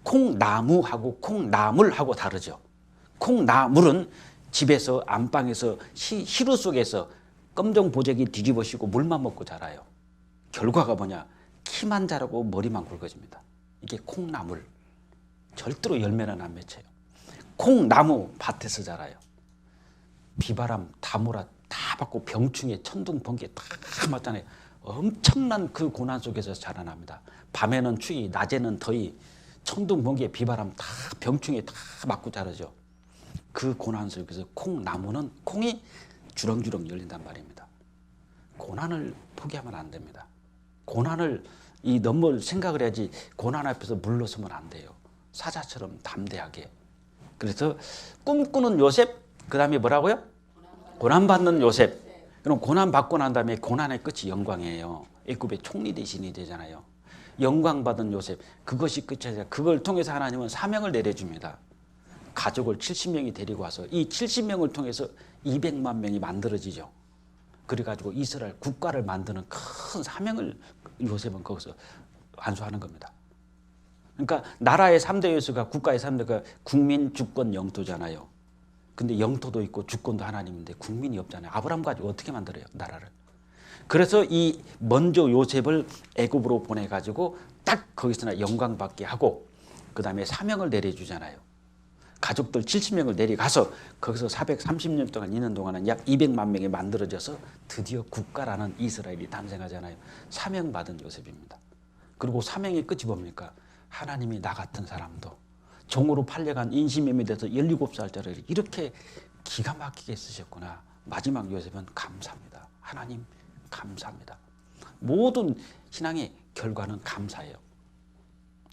A: 콩나무하고 콩나물하고 다르죠. 콩나물은 집에서 안방에서 시루 속에서 검정 보재기 뒤집어쓰고 물만 먹고 자라요. 결과가 뭐냐? 키만 자라고 머리만 굵어집니다. 이게 콩나물. 절대로 열매는 안 맺혀요. 콩나무 밭에서 자라요. 비바람 다 받고 병충해 천둥 번개 다 맞잖아요. 엄청난 그 고난 속에서 자라납니다. 밤에는 추위, 낮에는 더위, 천둥 번개 비바람 다 병충해 다 맞고 자라죠. 그 고난 속에서 콩나무는 콩이 주렁주렁 열린단 말입니다. 고난을 포기하면 안 됩니다. 고난을 너무 생각을 해야지 고난 앞에서 물러서면 안 돼요. 사자처럼 담대하게. 그래서 꿈꾸는 요셉, 그 다음에 뭐라고요? 고난받는 요셉. 그럼 고난받고 난 다음에 고난의 끝이 영광이에요. 애굽의 총리 대신이 되잖아요. 영광받은 요셉. 그것이 끝이 아니라 그걸 통해서 하나님은 사명을 내려줍니다. 가족을 70명이 데리고 와서 이 70명을 통해서 200만 명이 만들어지죠. 그래가지고 이스라엘 국가를 만드는 큰 사명을 요셉은 거기서 완수하는 겁니다. 그러니까 나라의 3대 요소가 국가의 3대가 국민, 주권, 영토잖아요. 근데 영토도 있고 주권도 하나님인데 국민이 없잖아요. 아브라함 가지고 어떻게 만들어요? 나라를. 그래서 이 먼저 요셉을 애굽으로 보내가지고 딱 거기서나 영광받게 하고 그 다음에 사명을 내려주잖아요. 가족들 70명을 내려가서 거기서 430년 동안 있는 동안은 약 200만 명이 만들어져서 드디어 국가라는 이스라엘이誕생하잖아요. 사명받은 요셉입니다. 그리고 사명의 끝이 뭡니까? 하나님이 나 같은 사람도 종으로 팔려간 인신매매 돼서 17살짜리를 이렇게 기가 막히게 쓰셨구나. 마지막 요셉은 감사합니다. 하나님 감사합니다. 모든 신앙의 결과는 감사예요.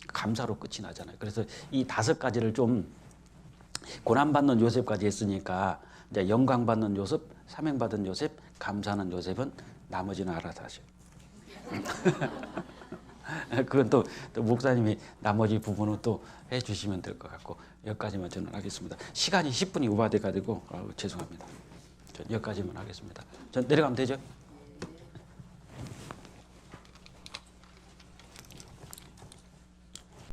A: 감사로 끝이 나잖아요. 그래서 이 5가지를 좀 고난받는 요셉까지 했으니까 이제 영광받는 요셉, 사명받은 요셉, 감사하는 요셉은 나머지는 알아서 하시고. 그건 또 목사님이 나머지 부분은 또 해주시면 될 것 같고 여기까지만 저는 하겠습니다. 시간이 10분이 오버돼 가지고 죄송합니다. 전 여기까지만 하겠습니다. 전 내려가면 되죠?